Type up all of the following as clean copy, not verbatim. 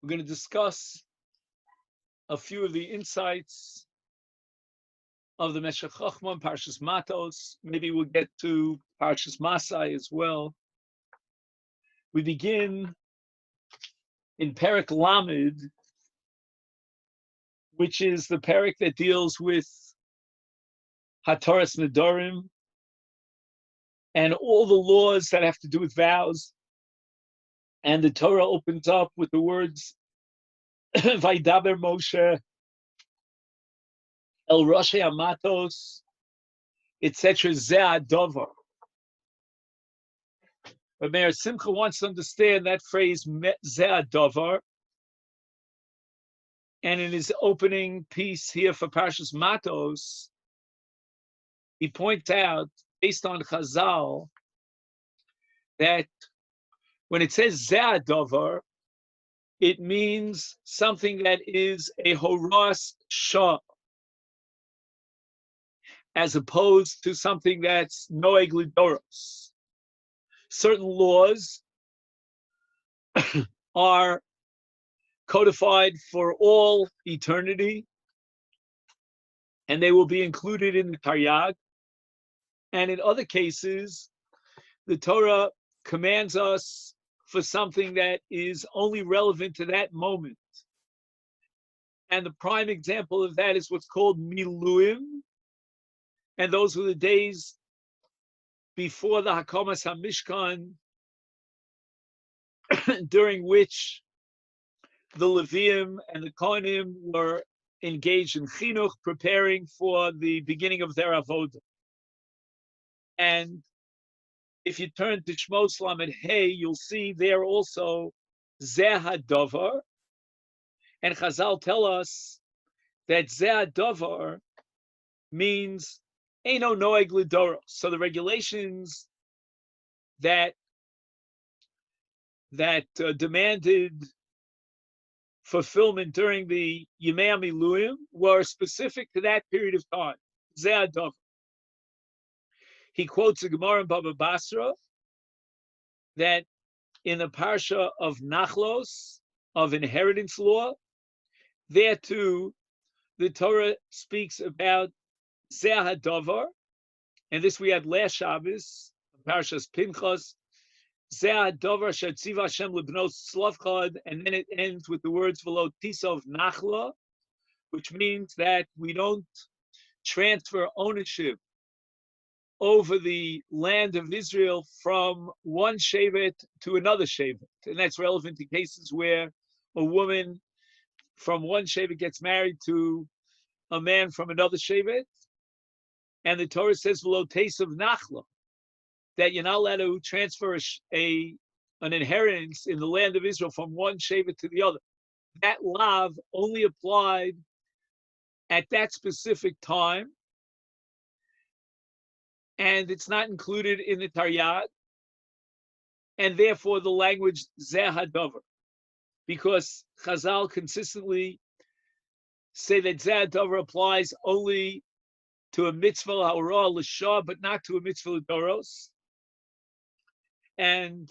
We're going to discuss a few of the insights of the Meshech Chochma and Parshas Matos. Maybe we'll get to Parshas Masai as well. We begin in Perek Lamed, which is the Perek that deals with Hataras Nedarim and all the laws that have to do with vows. And the Torah opens up with the words Vaidaber Moshe El Roshei Matos, etc. Zeh Dover. But Meir Simcha wants to understand that phrase Zeh Dover, and in his opening piece here for Parshas Matos, he points out, based on Chazal, that when it says Zeh Dover, it means something that is a horas shah, as opposed to something that's noeg lidoros. Certain laws are codified for all eternity, and they will be included in the Taryag. And in other cases, the Torah commands us for something that is only relevant to that moment. And the prime example of that is what's called Miluim, and those were the days before the Hakamas HaMishkan, during which the Leviim and the Kohanim were engaged in chinuch, preparing for the beginning of their avodah. And if you turn to Shmos Lamed Hey, you'll see there also Zeh HaDover, and Chazal tell us that Zeh HaDover means Eino Noeg Lidoros. So the regulations that demanded fulfillment during the Yemei HaMiluim were specific to that period of time. Zeh HaDover. He quotes the Gemara in Baba Basra that in the parsha of Nachlos, of inheritance law, there too, the Torah speaks about Zeh HaDover, and this we had last Shabbos, Parshas Pinchas, Zeh HaDover Shetziva Hashem Lebnos Slavchad, and then it ends with the words V'lo Tisov Nachla, which means that we don't transfer ownership over the land of Israel from one shevet to another shevet. And that's relevant to cases where a woman from one shevet gets married to a man from another shevet. And the Torah says, "V'lo tesav nachla," that you're not allowed to transfer an inheritance in the land of Israel from one shevet to the other. That lav only applied at that specific time, and it's not included in the Taryag, and therefore the language Zeh HaDover, because Chazal consistently say that Zeh HaDover applies only to a mitzvah ha'orah l'shah, but not to a mitzvah l'doros. And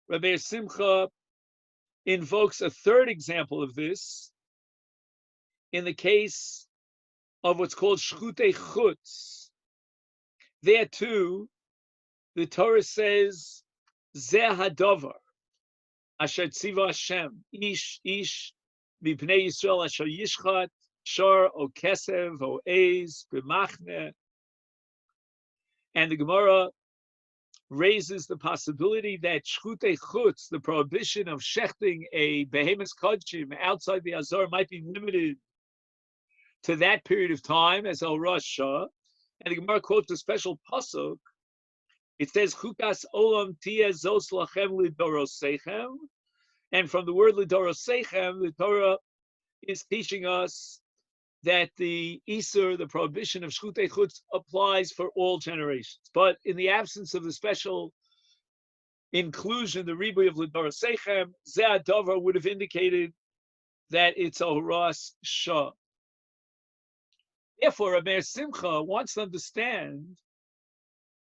Rabbi Simcha invokes a third example of this in the case of what's called shchutei chutz. There too, the Torah says, Zeh HaDover, Asher Tziva Hashem, Ish Mipnei Yisrael Asher Yishchat, Shor O Kesev O Eiz B'machne. And the Gemara raises the possibility that Shchutei Chutz, the prohibition of shechting a behemoth kodshim outside the Azor, might be limited to that period of time as El Rosh Shah. And the Gemara quotes a special pasuk. It says, "Chukas olam tiyeh zos lachem lidorosechem," and from the word lidorosechem, the Torah is teaching us that the Isur, the prohibition of shchutei chutz, applies for all generations. But in the absence of the special inclusion, the ribuy of lidorosechem, Zeh HaDover would have indicated that it's a horas shah. Therefore, Rabbi Simcha wants to understand,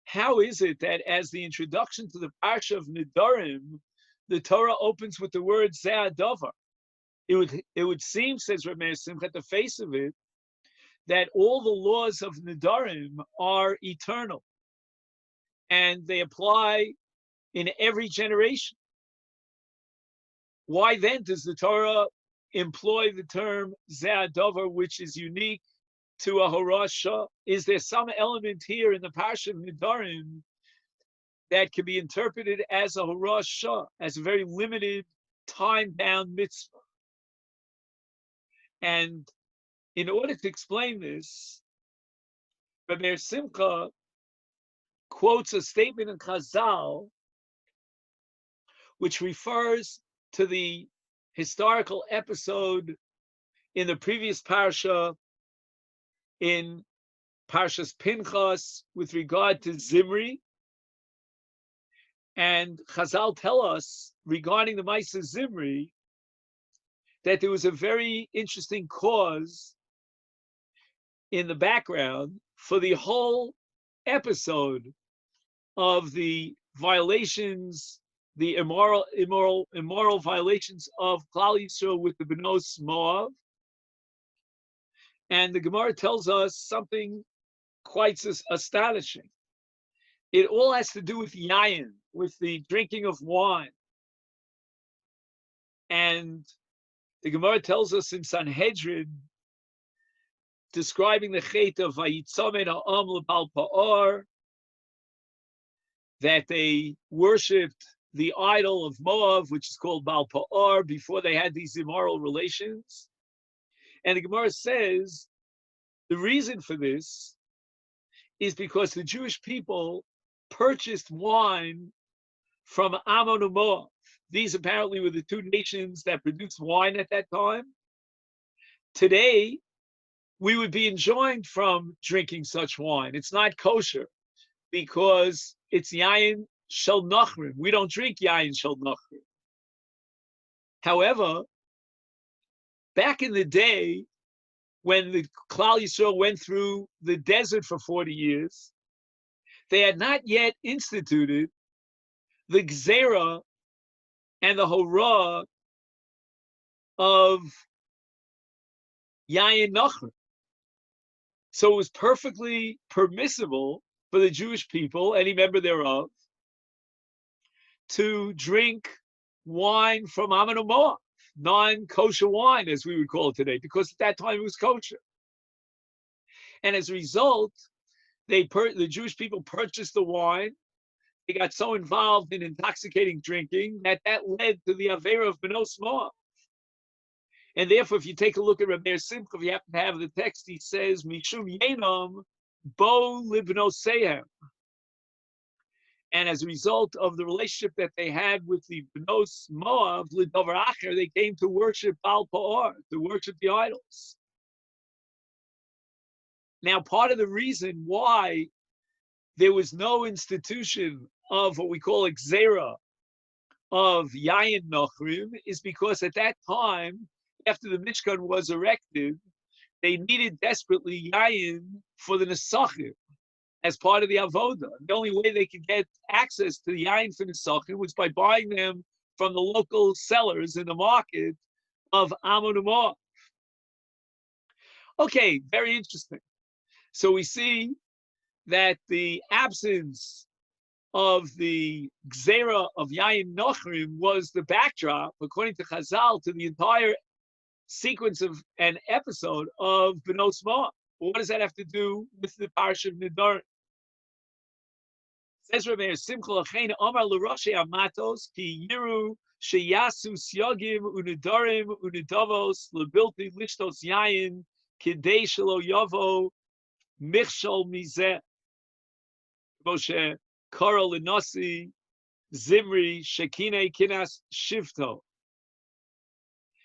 how is it that as the introduction to the Parsha of Nedarim, the Torah opens with the word Zeh Davar. It would seem, says Reb Meir Simcha, at the face of it, that all the laws of Nedarim are eternal and they apply in every generation. Why then does the Torah employ the term Zeh Davar, which is unique to a Horasha? Is there some element here in the Parsha of Nedarim that can be interpreted as a Horasha, as a very limited, time-bound mitzvah? And in order to explain this, Reb Meir Simcha quotes a statement in Chazal which refers to the historical episode in the previous parsha, in Parshas Pinchas, with regard to Zimri. And Chazal tell us regarding the Maisa Zimri that there was a very interesting cause in the background for the whole episode of the violations, the immoral violations of Klal Yisrael with the Benos Moab. And the Gemara tells us something quite astonishing. It all has to do with yayin, with the drinking of wine. And the Gemara tells us in Sanhedrin, describing the chet of Vayitzamen ha'am lebal pa'or, that they worshipped the idol of Moab, which is called Baal Pa'or, before they had these immoral relations. And the Gemara says the reason for this is because the Jewish people purchased wine from Ammon and Moab. These apparently were the two nations that produced wine at that time. Today, we would be enjoined from drinking such wine. It's not kosher because it's yayin shel nachrim. We don't drink yayin shel nachrim. However, back in the day, when the Klal Yisrael went through the desert for 40 years, they had not yet instituted the gzera and the hora of yayin nachrim. So it was perfectly permissible for the Jewish people, any member thereof, to drink wine from Ammon and Moab, non-kosher wine, as we would call it today, because at that time it was kosher. And as a result, the Jewish people purchased the wine. They got so involved in intoxicating drinking that led to the Avera of Benos Moab. And therefore, if you take a look at Reb Meir Simcha, if you happen to have the text, he says, Mishum Yenam Bo Libnosehem. And as a result of the relationship that they had with the Benos Moab, Lidover Acher, they came to worship Baal Pa'or, to worship the idols. Now, part of the reason why there was no institution of what we call Gzera, of Yayin Nachrim, is because at that time, after the Mishkan was erected, they needed desperately Yayin for the Nesachim as part of the Avoda. The only way they could get access to the Yayin for Nesachim was by buying them from the local sellers in the market of Ammon and Moab. Okay, very interesting. So we see that the absence of the Gzera of Yayin Nochrim was the backdrop, according to Chazal, to the entire sequence of an episode of Benos Moab. What does that have to do with the Parsha of Nedarim? Says Reb Meir Simcha Lachein Amar LeRoshei Matos Ki Yiru Sheyasu Syagim Unedarim Unedavos Lebilti Lishtos Yayin Kidei Shelo Yavo Michshol Mizeh Moshe Kara Lenasi Zimri Shekine Kinas Shivto.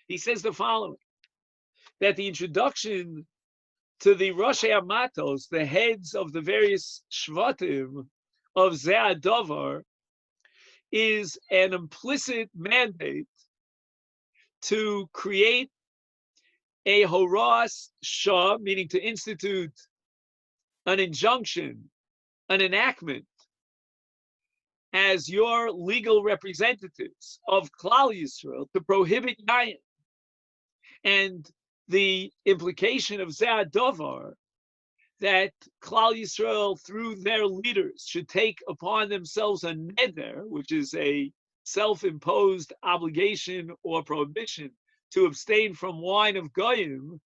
He says the following, that the introduction to the Roshei Matos, the heads of the various Shvatim of Zeh Davar, is an implicit mandate to create a horas shah, meaning to institute an injunction, an enactment as your legal representatives of Klal Yisrael to prohibit Yayin. And the implication of Zeh Dovar, that Klal Yisrael, through their leaders, should take upon themselves a neder, which is a self-imposed obligation or prohibition to abstain from wine of goyim,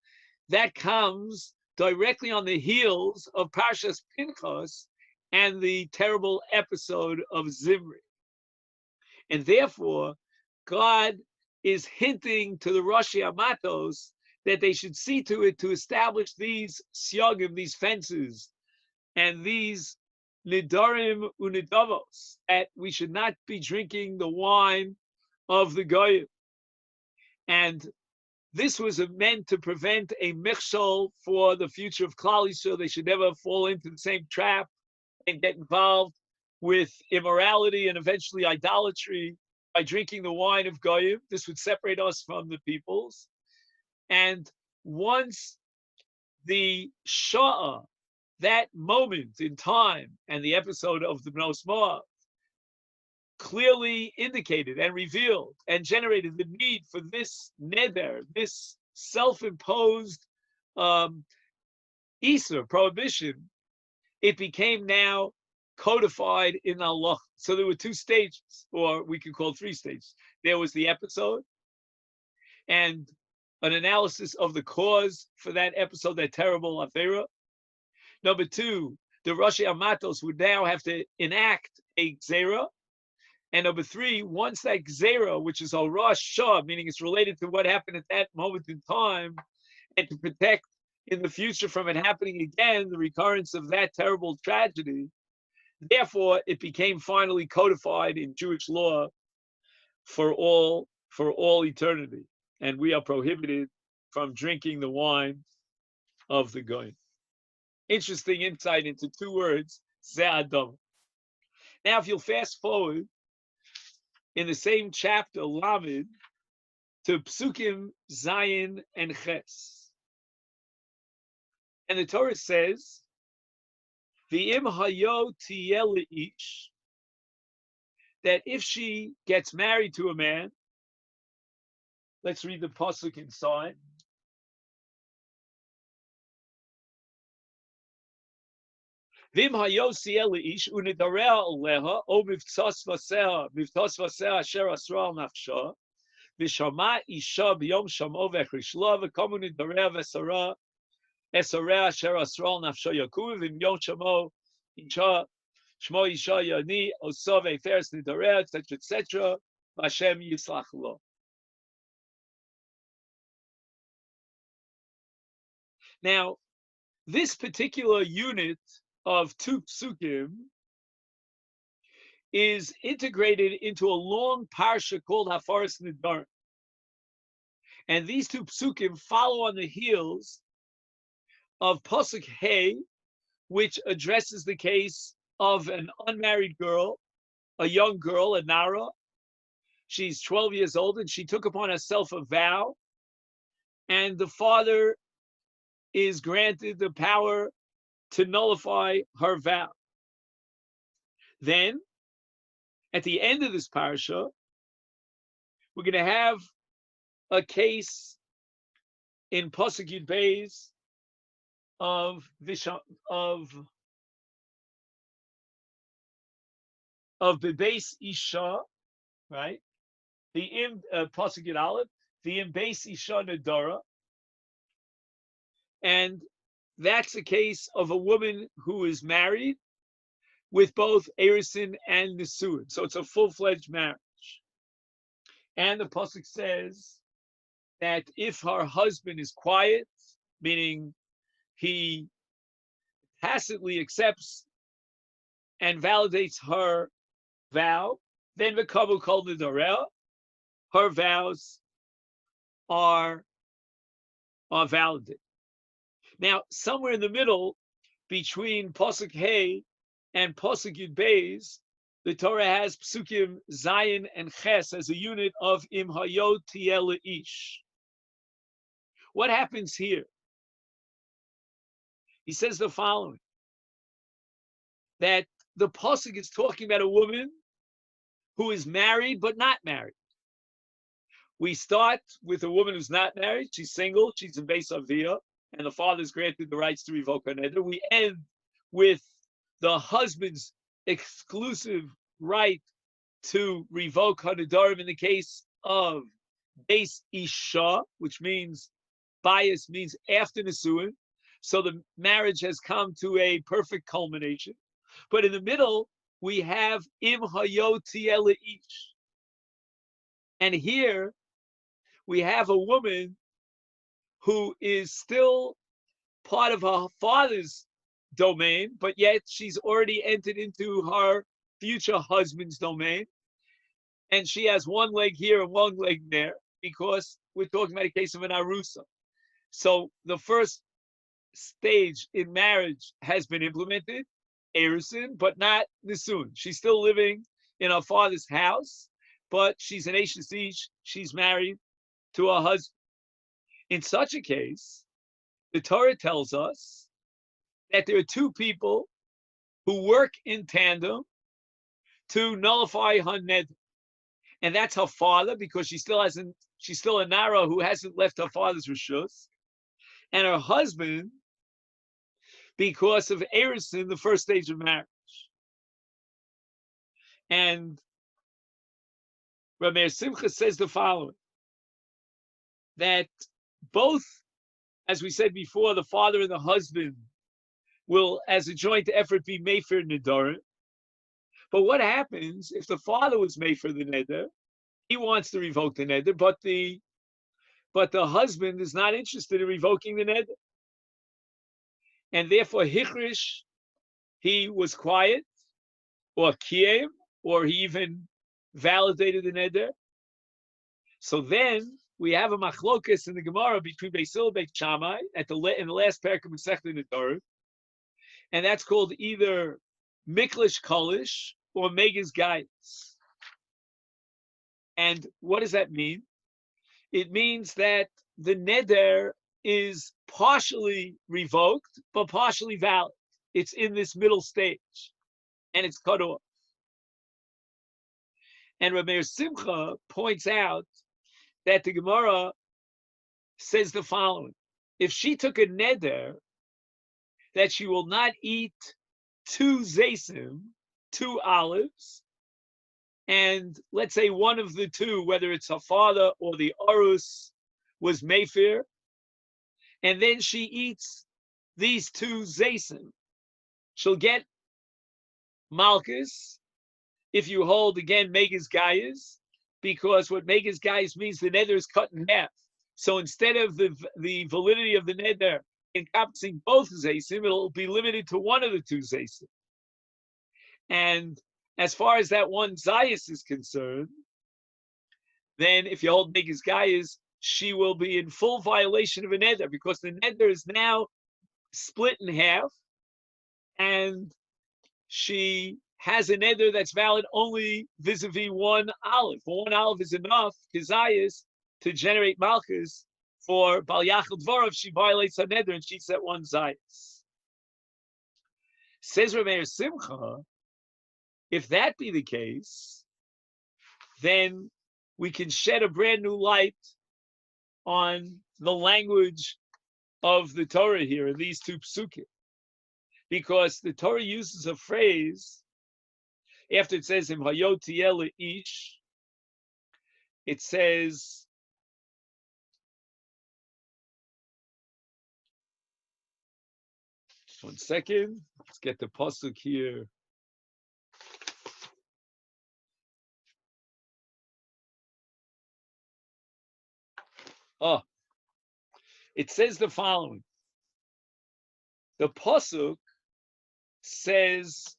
that comes directly on the heels of Parshas Pinchas and the terrible episode of Zimri. And therefore, God is hinting to the Roshi Matos that they should see to it to establish these syagim, these fences, and these nidarim unidavos, that we should not be drinking the wine of the goyim. And this was meant to prevent a michshol for the future of Klal Yisrael. They should never fall into the same trap and get involved with immorality and eventually idolatry by drinking the wine of goyim. This would separate us from the peoples. And once the Sha'ah, that moment in time, and the episode of the Bnos Moab clearly indicated and revealed and generated the need for this neder, this self-imposed Isur, prohibition, it became now codified in Allah. So there were two stages, or we could call three stages. There was the episode and an analysis of the cause for that episode, that terrible Avera. Number two, the Roshi Matos would now have to enact a Gzera. And number three, once that Gzera, which is a Rosh Shah, meaning it's related to what happened at that moment in time, and to protect in the future from it happening again, the recurrence of that terrible tragedy, therefore it became finally codified in Jewish law for all eternity. And we are prohibited from drinking the wine of the goyim. Interesting insight into two words, Zeh Adam. Now, if you'll fast forward in the same chapter, Lamed, to Psukim Zayin and Ches. And the Torah says, V'im hayo tiyeh le'ish, that if she gets married to a man, let's read the pasuk inside. V'im hayo tiyeh le'ish u'nidarea aleha o mivtzas vaseha asher asra al nafsha v'shama isha b'yom shamo v'echrishla v'komu nidarea v'sara esarea asher asra al nafsha yakuv v'im yom shamo isha shmo isha yani osa v'eferes nidarea, etc., etc. Hashem yislach lo. Now, this particular unit of two psukim is integrated into a long parsha called Hafaras Nidarim. And these two psukim follow on the heels of Pasuk Hey, which addresses the case of an unmarried girl, a young girl, a Nara. She's 12 years old, and she took upon herself a vow, and the father is granted the power to nullify her vow. Then, at the end of this parasha, we're going to have a case in Pasuk Yud Beis of Bebeis Isha, right? The Pasuk Yud Aleph, the Beis Isha Nedara, and that's a case of a woman who is married with both Erisin and Nisuin. So it's a full-fledged marriage. And the pasuk says that if her husband is quiet, meaning he tacitly accepts and validates her vow, then v'kavu kol nidoreh, her vows are validated. Now, somewhere in the middle, between pasuk Hey and pasuk Yud Beis, the Torah has psukim Zayin and Ches as a unit of Im Hayot Tiyeh Le'ish. What happens here? He says the following, that the pasuk is talking about a woman who is married but not married. We start with a woman who's not married. She's single. She's in Beis Aviyah, and the father's granted the rights to revoke her neder. We end with the husband's exclusive right to revoke her nedarim in the case of Beis Isha, which means bias means after Nisuin. So the marriage has come to a perfect culmination. But in the middle, we have Im Hayot Ish. And here we have a woman who is still part of her father's domain, but yet she's already entered into her future husband's domain. And she has one leg here and one leg there because we're talking about a case of an arusa. So the first stage in marriage has been implemented, erusin, but not nisun. She's still living in her father's house, but she's an Ashes Ish. She's married to her husband. In such a case, the Torah tells us that there are two people who work in tandem to nullify her neder. And that's her father, because she's still a Nara who hasn't left her father's rishus, and her husband, because of erusin, the first stage of marriage. And Rabbi Simcha says the following, that both, as we said before, the father and the husband will, as a joint effort, be Mefer Nedarim. But what happens if the father was Mefer the Neder? He wants to revoke the Neder, but the husband is not interested in revoking the Neder. And therefore, Hichrish, he was quiet, or Kiyem, or he even validated the Neder. So then we have a machlokas in the Gemara between Beis Hillel and Beit Shammai in the last parak of Masechta Nedarim, and that's called either Miklish Kolish or Megas Gaius. And what does that mean? It means that the neder is partially revoked, but partially valid. It's in this middle stage, and it's cut off. And Rabbi Simcha points out that the Gemara says the following: if she took a neder that she will not eat 2 zaysim, 2 olives, and let's say one of the two, whether it's her father or the Arus, was Mefer, and then she eats these 2 zaysim, she'll get Malchus, if you hold again Megas Gaius, because what Megas Gaius means, the neder is cut in half. So instead of the validity of the neder encompassing both zaysim, it'll be limited to one of the 2 zaysim. And as far as that one zayis is concerned, then if you hold Megas Gaius, she will be in full violation of a neder, because the neder is now split in half, and she has a neder that's valid only vis-a-vis 1 olive. 1 olive is enough, kizayis, to generate malchus. For Bal Yachal Dvarav, she violates her neder and she set 1 zayis. Says Rabbi Simcha, if that be the case, then we can shed a brand new light on the language of the Torah here in these 2 psukim. Because the Torah uses a phrase, after it says, Im hayot tiyeh ish, it says, just 1 second, let's get the pasuk here. It says the following. The pasuk says,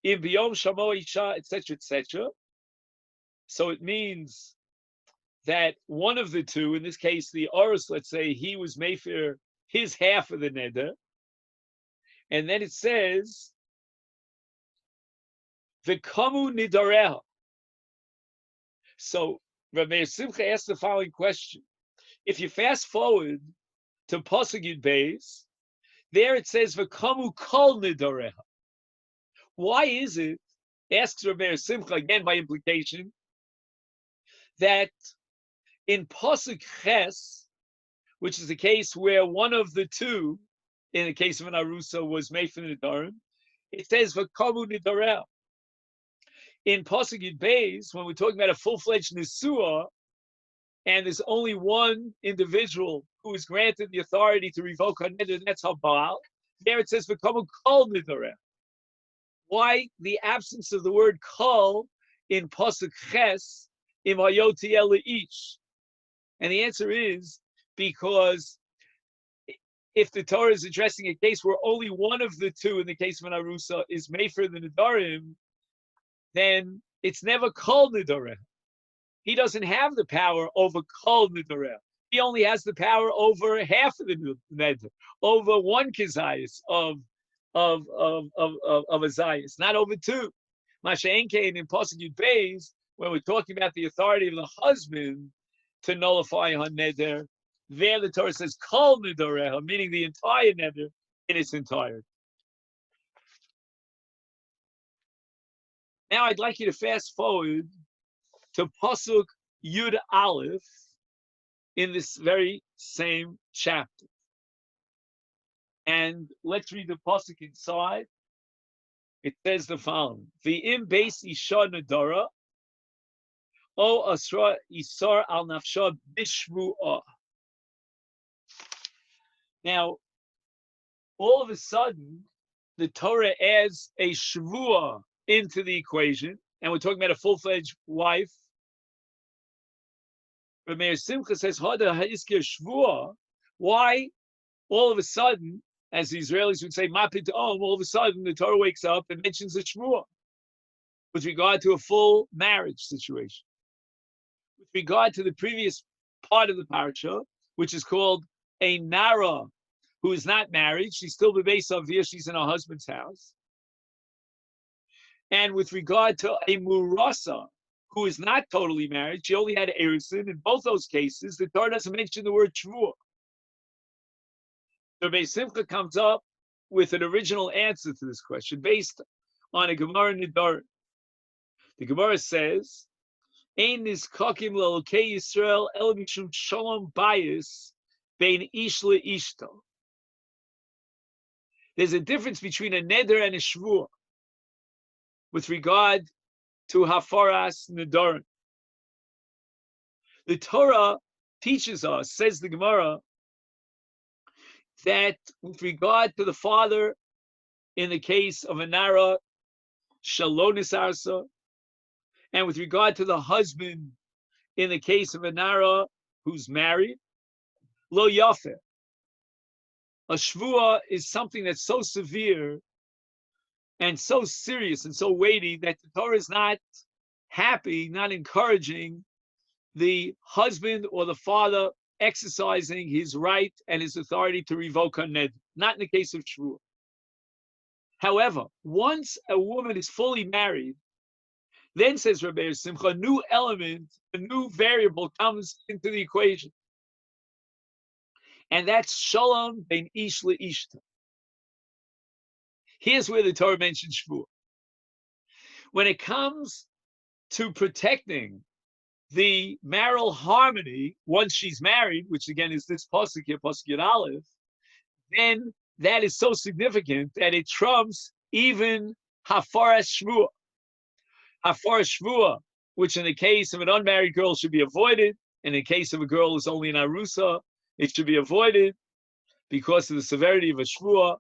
"Im biyom shamo isha," etc., etc. So it means that one of the two, in this case, the Orus, let's say, he was mefer his half of the neder, and then it says, "V'kamu nidareha." So Rabbi Simcha asked the following question: if you fast forward to pasuk Yud Beis, there it says, "V'kamu kol nidareha." Why is it Asks Rabbi Simcha again by implication that in Pasuk Ches, which is the case where one of the two, in the case of an Arusa, was made from the Nidarim, it says V'kamu Nidarel. In Pasuk Yud Beis, when we're talking about a full-fledged Nisua, and there's only one individual who is granted the authority to revoke her neder, and that's Habal, there it says V'kamu Kol Nidarel. Why the absence of the word Kol in Pasuk Ches im Hayoti Ish? And the answer is because if the Torah is addressing a case where only one of the two, in the case of an Arusa, is Mefer the Nidarim, then it's never Kol Nidareh. He doesn't have the power over Kol Nidareh. He only has the power over half of the Neder, over one Kizayas of a Zayas, not over two. Masha'enkein in Pasuk Yud Beis, when we're talking about the authority of the husband to nullify her neder, there the Torah says Kol Nidareha, meaning the entire neder in its entirety. Now I'd like you to fast forward to Pasuk Yud Aleph in this very same chapter. And let's read the Pasuk inside. It says the following: V'im beis isha nedara, o asra isar al nafsha bishvu'ah. Now, all of a sudden, the Torah adds a shvuah into the equation, and we're talking about a full-fledged wife. But Meir Simcha says, "Hada ha'iskir shvuah." Why, all of a sudden, as the Israelis would say, "Mapit om," all of a sudden the Torah wakes up and mentions a shvuah with regard to a full marriage situation. With regard to the previous part of the parsha, which is called a nara, who is not married, she's still the base of here, she's in her husband's house. And with regard to a murasa, who is not totally married, she only had erisin. In both those cases, the Torah doesn't mention the word shvuah. So Rabbi Simcha comes up with an original answer to this question based on a Gemara Nidar. The Gemara says, "Ein nizkakim le'elokei Yisrael el mishum shalom bayis bein ish le'ishto." There's a difference between a neder and a shvuah with regard to hafaras nedarim. The Torah teaches us, says the Gemara, that with regard to the father, in the case of a nara, shalonis arsa, and with regard to the husband, in the case of a nara who's married, lo yafeh. A shvuah is something that's so severe and so serious and so weighty that the Torah is not happy, not encouraging the husband or the father exercising his right and his authority to revoke her neder. Not in the case of shvuah. However, once a woman is fully married, then, says Rabbi Simcha, a new element, a new variable comes into the equation. And that's shalom bein ish le'ishta. Here's where the Torah mentions shvuah. When it comes to protecting the marital harmony once she's married, which again is this pasuk here, pasuk Yud Aleph, then that is so significant that it trumps even hafaras shvuah. Hafaras shvuah, which in the case of an unmarried girl should be avoided, and in the case of a girl who's only an arusa, it should be avoided because of the severity of a shvuah.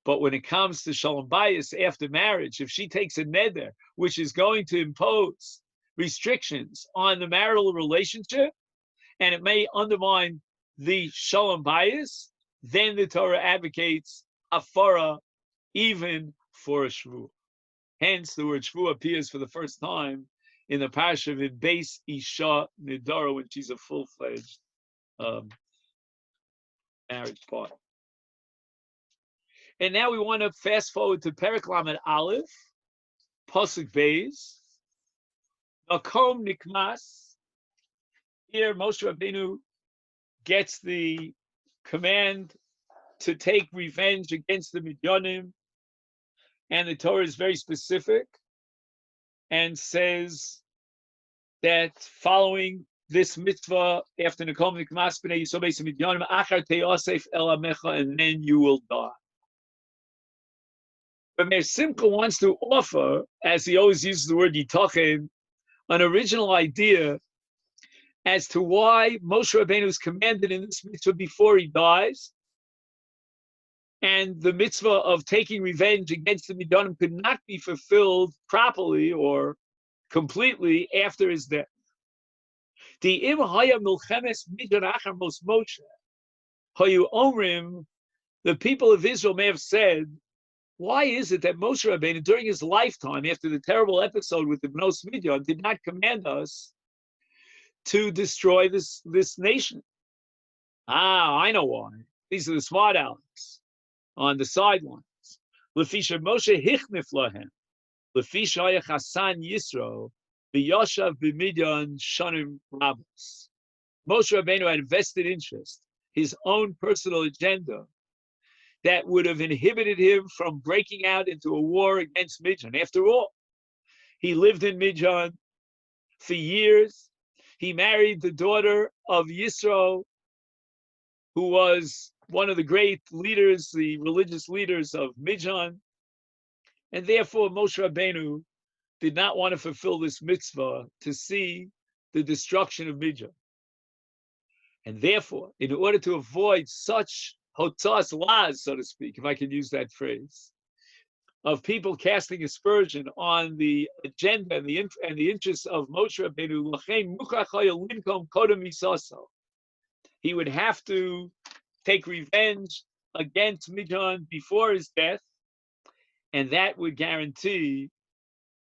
But when it comes to shalom bayis after marriage, if she takes a neder, which is going to impose restrictions on the marital relationship, and it may undermine the shalom bayis, then the Torah advocates afara even for a shvuah. Hence, the word shvuah appears for the first time in the parsha of Beis Isha Nidara when she's a full-fledged marriage partner. And now we want to fast forward to Perek Lamed Aleph, Pasuk Beis, Makom Nikmas. Here, Moshe Rabbeinu gets the command to take revenge against the Midyanim, and the Torah is very specific. and says that following this mitzvah, after Nekom Nikmas B'nei Yisrael Beis Midyanim, Achar Te'asef El Amecha, and then you will die. But Meir Simcha wants to offer, as he always uses the word Yitachin, an original idea as to why Moshe Rabbeinu is commanded in this mitzvah before he dies, and the mitzvah of taking revenge against the Midyanim could not be fulfilled properly or completely after his death. The im haya milchemes midyan achar mos Moshe hayu omrim, the people of Israel may have said, why is it that Moshe Rabbeinu, during his lifetime, after the terrible episode with the Bnos Midyan, did not command us to destroy this nation? I know why. These are the smart Alex on the sidelines. Lefisha Moshe hichnif lahem, lefisha haya chasan Yisro, v'yoshav b'midyan shanim rabbos. Moshe Rabbeinu had a vested interest, his own personal agenda, that would have inhibited him from breaking out into a war against Midyan. After all, he lived in Midyan for years. He married the daughter of Yisro, who was one of the great leaders, the religious leaders of Midyan. And therefore, Moshe Rabbeinu did not want to fulfill this mitzvah to see the destruction of Midyan. And therefore, in order to avoid such hotzas laz, so to speak, if I can use that phrase, of people casting aspersion on the agenda and the interests of Moshe Rabbeinu, he would have to take revenge against Midyan before his death, and that would guarantee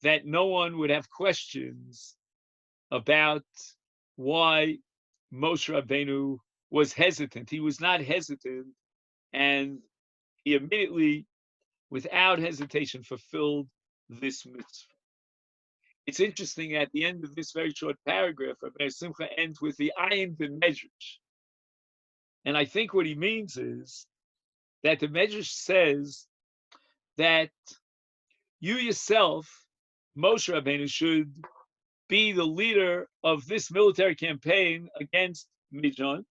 that no one would have questions about why Moshe Rabbeinu was hesitant. He was not hesitant, and he immediately, without hesitation, fulfilled this mitzvah. It's interesting, at the end of this very short paragraph, Rabbi Simcha ends with the ayin b'medrash. And I think what he means is that the medrash says that you yourself, Moshe Rabbeinu, should be the leader of this military campaign against Midyan.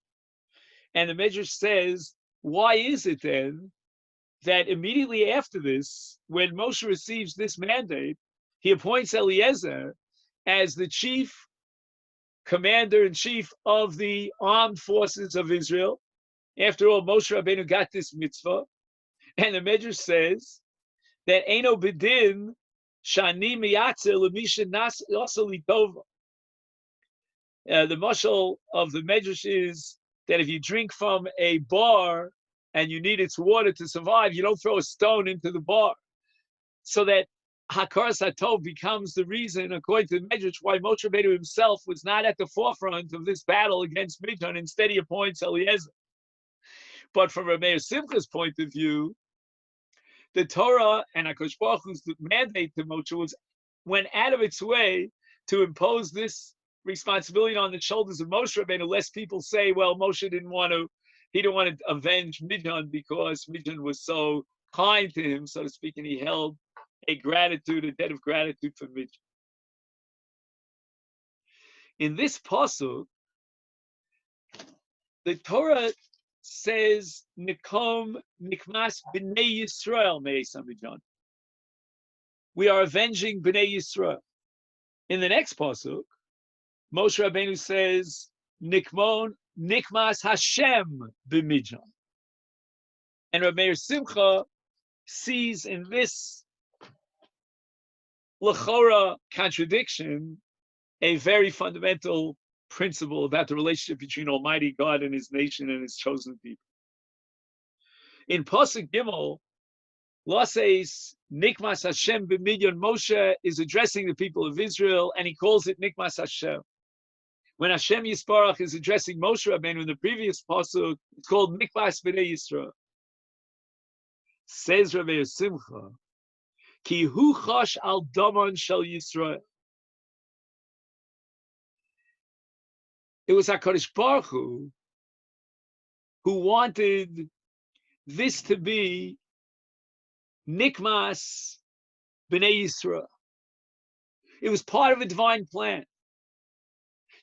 And the medrash says, why is it then that immediately after this, when Moshe receives this mandate, he appoints Eliezer as the chief commander-in-chief of the armed forces of Israel? After all, Moshe Rabbeinu got this mitzvah, and the Medrash says that Eino B'din Shani Miyatzer L'Misha Nasa Litova. The mashal of the Medrash is that if you drink from a bar and you need its water to survive, you don't throw a stone into the bar. So that Hakaras HaTov becomes the reason, according to the Medrash, why Moshe Rabbeinu himself was not at the forefront of this battle against Midyan. Instead, he appoints Eliezer. But from Rabbi Simcha's point of view, the Torah and HaKadosh Baruch Hu's mandate to Moshe went out of its way to impose this responsibility on the shoulders of Moshe Rabbeinu, lest people say, well, Moshe didn't want to avenge Midyan because Midyan was so kind to him, so to speak, and he held a debt of gratitude for Midyan. In this pasuk, the Torah says, Nikom Nikmas B'nei Yisrael Me'es Midyan. We are avenging B'nei Yisrael. In the next pasuk, Moshe Rabbeinu says, Nikmas Hashem B'Midyan. And Rabbi Simcha sees in this L'chora contradiction a very fundamental principle about the relationship between Almighty God and his nation and his chosen people. In Pasuk Gimel, Law says, Nikmas Hashem B'Midyan. Moshe is addressing the people of Israel, and he calls it Nikmas Hashem. When Hashem Yisparach is addressing Moshe Rabbeinu in the previous pasuk, it's called Nikmas B'nei Yisrael. Says Rabbi Simcha, Ki hu chash al daman shel Yisrael. It was HaKadosh Baruch Hu who wanted this to be Nikmas B'nei Yisrael. It was part of a divine plan.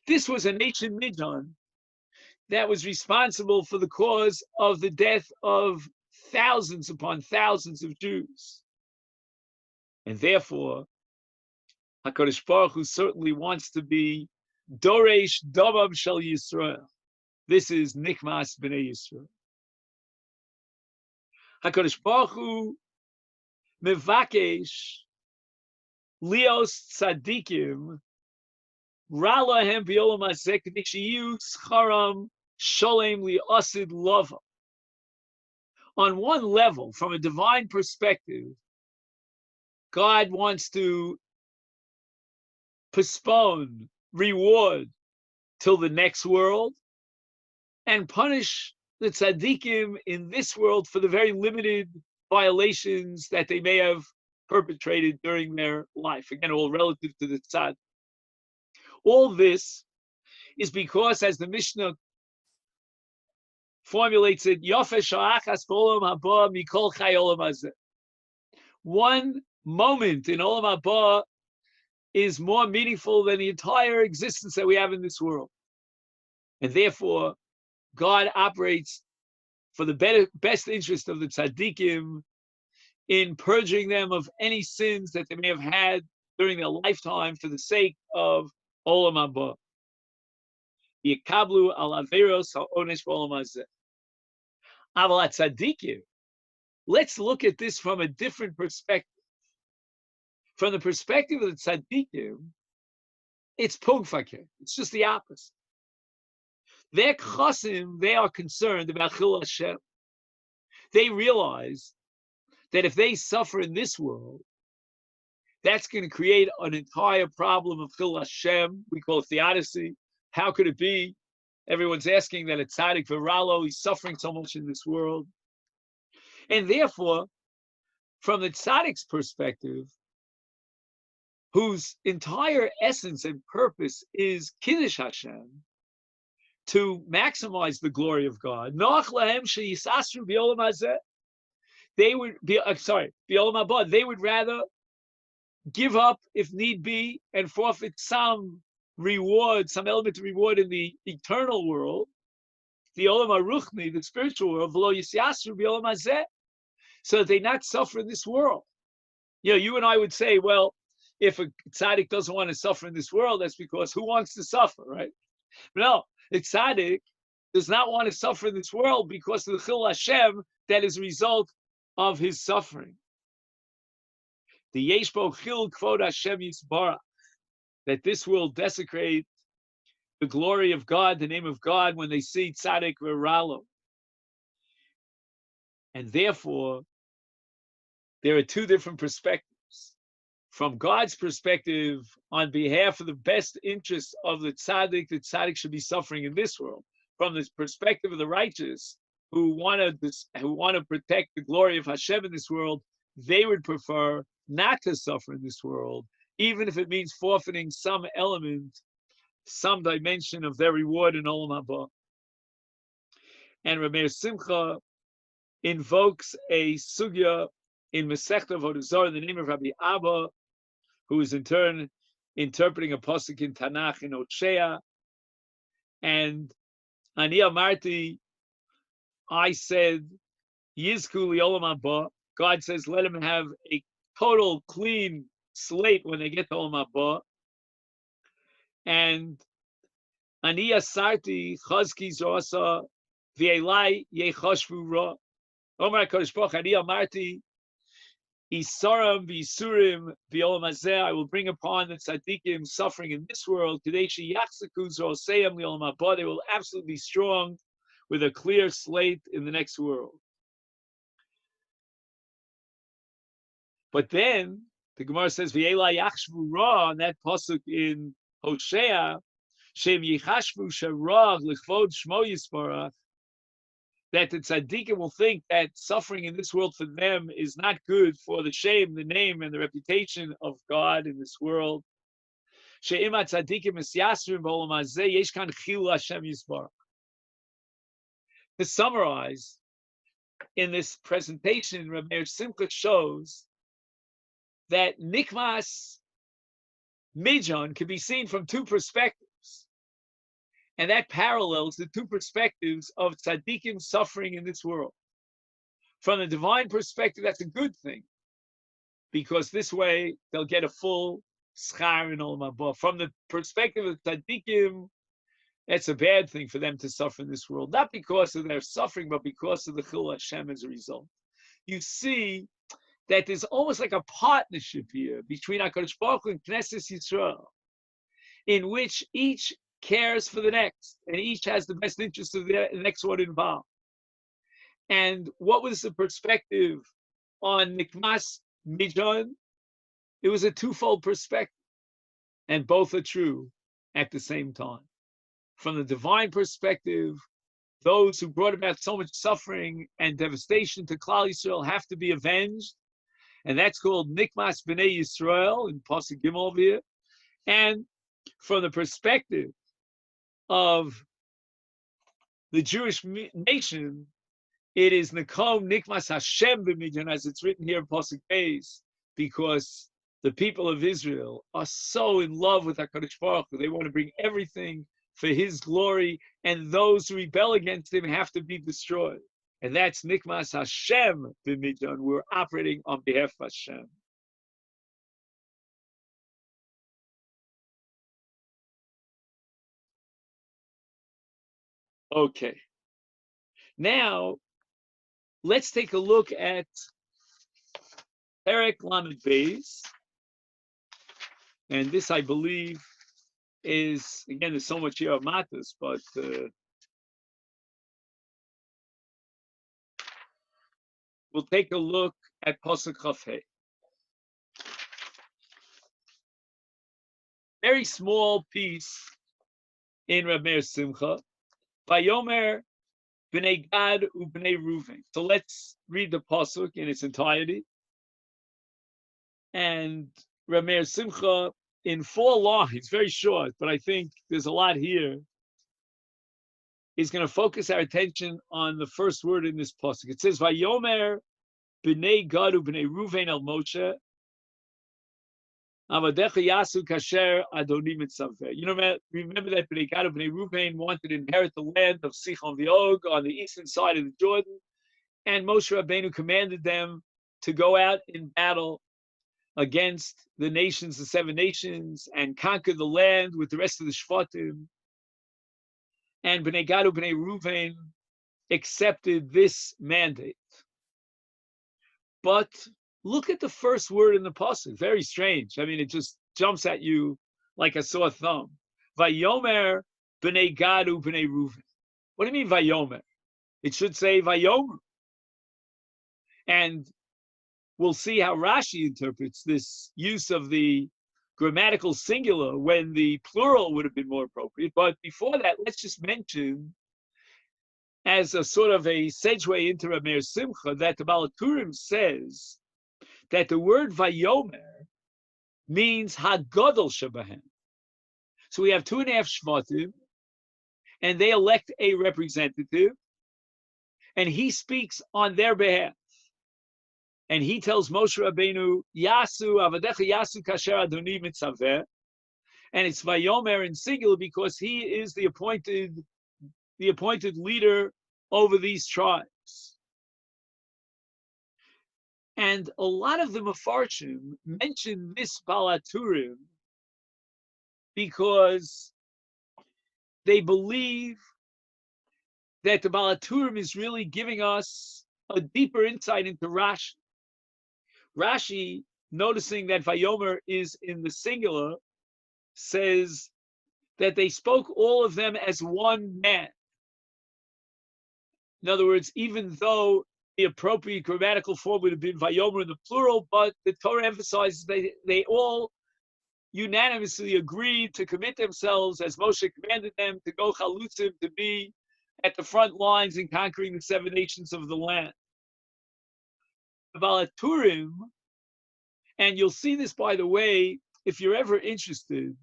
This was a nation Midian that was responsible for the cause of the death of thousands upon thousands of Jews. And therefore, HaKadosh Baruch Hu certainly wants to be Doresh Damam Shel Yisrael. This is Nikmas B'nai Yisrael. HaKadosh Baruch Hu Mevakesh Lios Tzadikim Ralahem B'Olam Hazeh K'dei sheyu Scharam Sholem Li'asid Lova. On one level, from a divine perspective, God wants to postpone reward till the next world and punish the tzaddikim in this world for the very limited violations that they may have perpetrated during their life. Again, all relative to the tzad. All this is because, as the Mishnah formulates it, Yafeh sha'achas b'olam haba mikol chai olam hazeh. One moment in olam haba is more meaningful than the entire existence that we have in this world. And therefore, God operates for the best interest of the tzaddikim in purging them of any sins that they may have had during their lifetime for the sake of olam haba. Yekablu al averos ha'onesh b'olam hazeh. Aval tzaddikim. Let's look at this from a different perspective. From the perspective of the tzaddikim, it's pugfakeh. It's just the opposite. Their chosim, they are concerned about chil Hashem. They realize that if they suffer in this world, that's going to create an entire problem of chil Hashem. We call it theodicy. How could it be? Everyone's asking that a tzaddik v'ralo, he's suffering so much in this world. And therefore, from the tzaddik's perspective, whose entire essence and purpose is Kiddush Hashem, to maximize the glory of God, they would be, they would rather give up, if need be, and forfeit some reward, some element of reward in the eternal world, the Olam HaRuchni, the spiritual world, so that they not suffer in this world. You know, you and I would say, well, if a tzaddik doesn't want to suffer in this world, that's because who wants to suffer, right? But no, the tzaddik does not want to suffer in this world because of the chil Hashem that is a result of his suffering. The yesh bo chil kvod Hashem yisbarach, that this will desecrate the glory of God, the name of God, when they see tzaddik v'ralo. And therefore, there are two different perspectives. From God's perspective, on behalf of the best interest of the tzaddik should be suffering in this world. From the perspective of the righteous, who want to protect the glory of Hashem in this world, they would prefer not to suffer in this world, even if it means forfeiting some element, some dimension of their reward in Olam Haba. And Rameir Simcha invokes a sugya in Meshech Avodah Zarah in the name of Rabbi Abba, who is in turn interpreting a pasuk in Tanakh in Hosea. And Ani Amarti, I said, Yizku li'olam haba. God says, let him have a total clean slate when they get to Olam Haba. And Ani Asarti chazki zoasa v'elai yechashvu ra. Omer HaKadosh Baruch Ani Amarti Isaram v'isurim v'olam hazeh, I will bring upon the tzaddikim suffering in this world. Today sheyachzaku zoseim li'olam haba, they will absolutely be strong with a clear slate in the next world. But then the Gemara says v'ela yachshvu ra, on that pasuk in Hosea, shem yichashvu sharag l'chvod shmo yisparach, that the tzaddikim will think that suffering in this world for them is not good for the shame, the name, and the reputation of God in this world. To summarize, in this presentation, Rameir Simcha shows that Nikmas Mijan can be seen from two perspectives. And that parallels the two perspectives of tzaddikim suffering in this world. From the divine perspective, that's a good thing, because this way they'll get a full schar in Olam Haba. From the perspective of tzaddikim, it's a bad thing for them to suffer in this world, not because of their suffering, but because of the Chil Hashem as a result. You see that there's almost like a partnership here between HaKadosh Baruch Hu and Knesset Yisrael, in which each cares for the next, and each has the best interest of the next one involved. And what was the perspective on Nikmas Mijan? It was a twofold perspective, and both are true at the same time. From the divine perspective, those who brought about so much suffering and devastation to Klal Yisrael have to be avenged, and that's called Nikmas B'nai Yisrael in Pasuk Gimel over here. And from the perspective of the Jewish nation, it is Nikom Nikmas Hashem B'Midyan, as it's written here in Pasuk Beis, because the people of Israel are so in love with HaKadosh Baruch Hu. They want to bring everything for His glory, and those who rebel against Him have to be destroyed. And that's Nikmas Hashem B'Midyan. We're operating on behalf of Hashem. Okay. Now, let's take a look at Perek Lamed Beis. And this, I believe, is, again, there's so much here of Matos, but we'll take a look at Pasuk Chaf Hei. Very small piece in Reb Meir Simcha. Vayomer B'nei Gad u'B'nei Ruven. So let's read the Pasuk in its entirety. And Reb Meir Simcha, in 4 lines, very short, but I think there's a lot here, is going to focus our attention on the first word in this pasuk. It says, Vayomer B'nei Gad u'B'nei Ruven el Moshe, Avadecha Yasu Kasher Adoni Mitzaveh. You know, remember that B'nei Gad u'B'nei Ruven wanted to inherit the land of Sichon v'Og on the eastern side of the Jordan, and Moshe Rabbeinu commanded them to go out in battle against the nations, the 7 nations, and conquer the land with the rest of the Shvatim. And B'nei Gad u'B'nei Ruven accepted this mandate. But look at the first word in the pasuk. Very strange. I mean, it just jumps at you like a sore thumb. Vayomer B'nei Gad u'B'nei Ruven. What do you mean Vayomer? It should say Vayomer. And we'll see how Rashi interprets this use of the grammatical singular when the plural would have been more appropriate. But before that, let's just mention, as a sort of a segue into Reb Meir Simcha, that the Baal HaTurim says that the word Vayomer means Hagadol Shebahem. So we have 2.5 Shvatim, and they elect a representative, and he speaks on their behalf. And he tells Moshe Rabbeinu, Yasu, Avadecha Yasu Kasher Adoni Mitzaveh. And it's Vayomer in singular because he is the appointed leader over these tribes. And a lot of the Mefarshim mention this Baal HaTurim because they believe that the Baal HaTurim is really giving us a deeper insight into Rashi. Rashi, noticing that Vayomer is in the singular, says that they spoke all of them as one man. In other words, even though the appropriate grammatical form would have been Vayomer in the plural, but the Torah emphasizes they all unanimously agreed to commit themselves, as Moshe commanded them, to go chalutzim, to be at the front lines in conquering the 7 nations of the land. The Baal HaTurim, and you'll see this, by the way, if you're ever interested,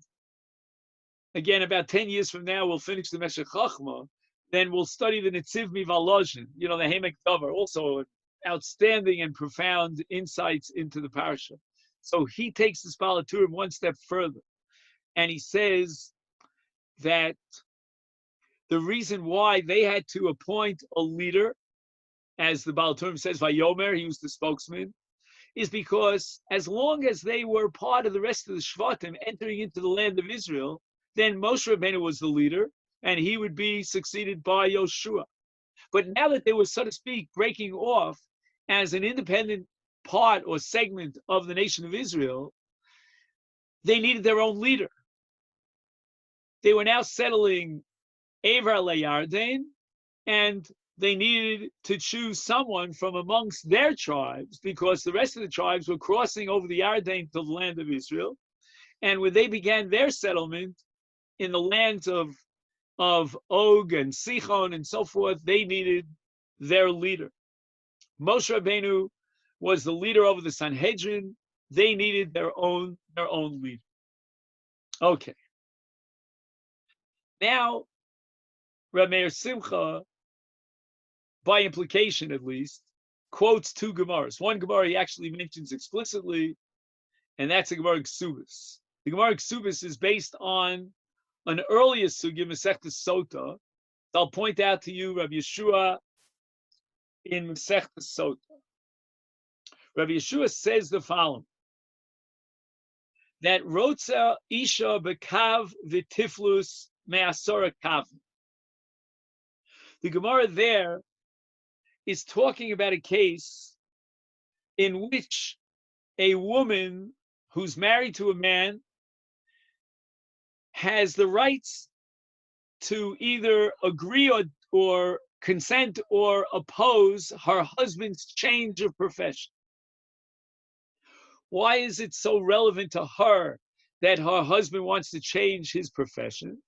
again, about 10 years from now, we'll finish the Meshech Chochma, then we'll study the Netziv Mivalozhin, the Hemek Dover, also outstanding and profound insights into the Parsha. So he takes this Baal HaTurim one step further. And he says that the reason why they had to appoint a leader, as the Baal Turim says, Vayomer, he was the spokesman, is because as long as they were part of the rest of the Shvatim entering into the land of Israel, then Moshe Rabbeinu was the leader, and he would be succeeded by Yoshua. But now that they were, so to speak, breaking off as an independent part or segment of the nation of Israel, they needed their own leader. They were now settling Evar LeYarden, and they needed to choose someone from amongst their tribes because the rest of the tribes were crossing over the Yarden to the land of Israel. And when they began their settlement in the lands of Og and Sichon and so forth, they needed their leader. Moshe Rabbeinu was the leader over the Sanhedrin. They needed their own leader. Okay. Now, Reb Meir Simcha, by implication at least, quotes two Gemaras. One Gemara he actually mentions explicitly, and that's the Gemara Ksubis. The Gemara Ksubis is based on an earlier sugya, Masechta Sota. I'll point out to you Rabbi Yeshua in Masechta Sota. Rabbi Yeshua says the following, that Rotza Isha Bekav V'Tiflus Me'asora Kav. The Gemara there is talking about a case in which a woman who's married to a man has the rights to either agree or consent or oppose her husband's change of profession. Why is it so relevant to her that her husband wants to change his profession?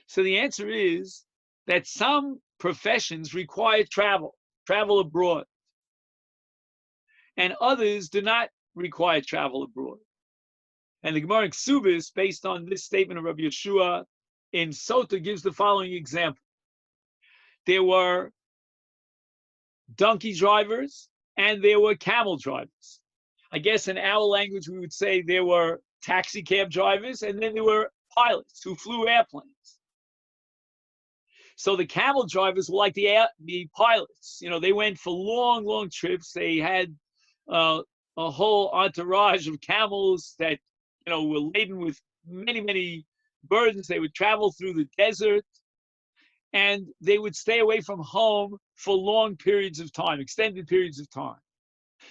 So the answer is that some professions require travel abroad, and others do not require travel abroad. And the Gemara in Ksubis, based on this statement of Rabbi Yeshua in Sota, gives the following example. There were donkey drivers and there were camel drivers. I guess in our language we would say there were taxi cab drivers and then there were pilots who flew airplanes. So the camel drivers were like the pilots. You know, they went for long trips. They had a whole entourage of camels that, you know, were laden with many burdens. They would travel through the desert, and they would stay away from home for long periods of time, extended periods of time.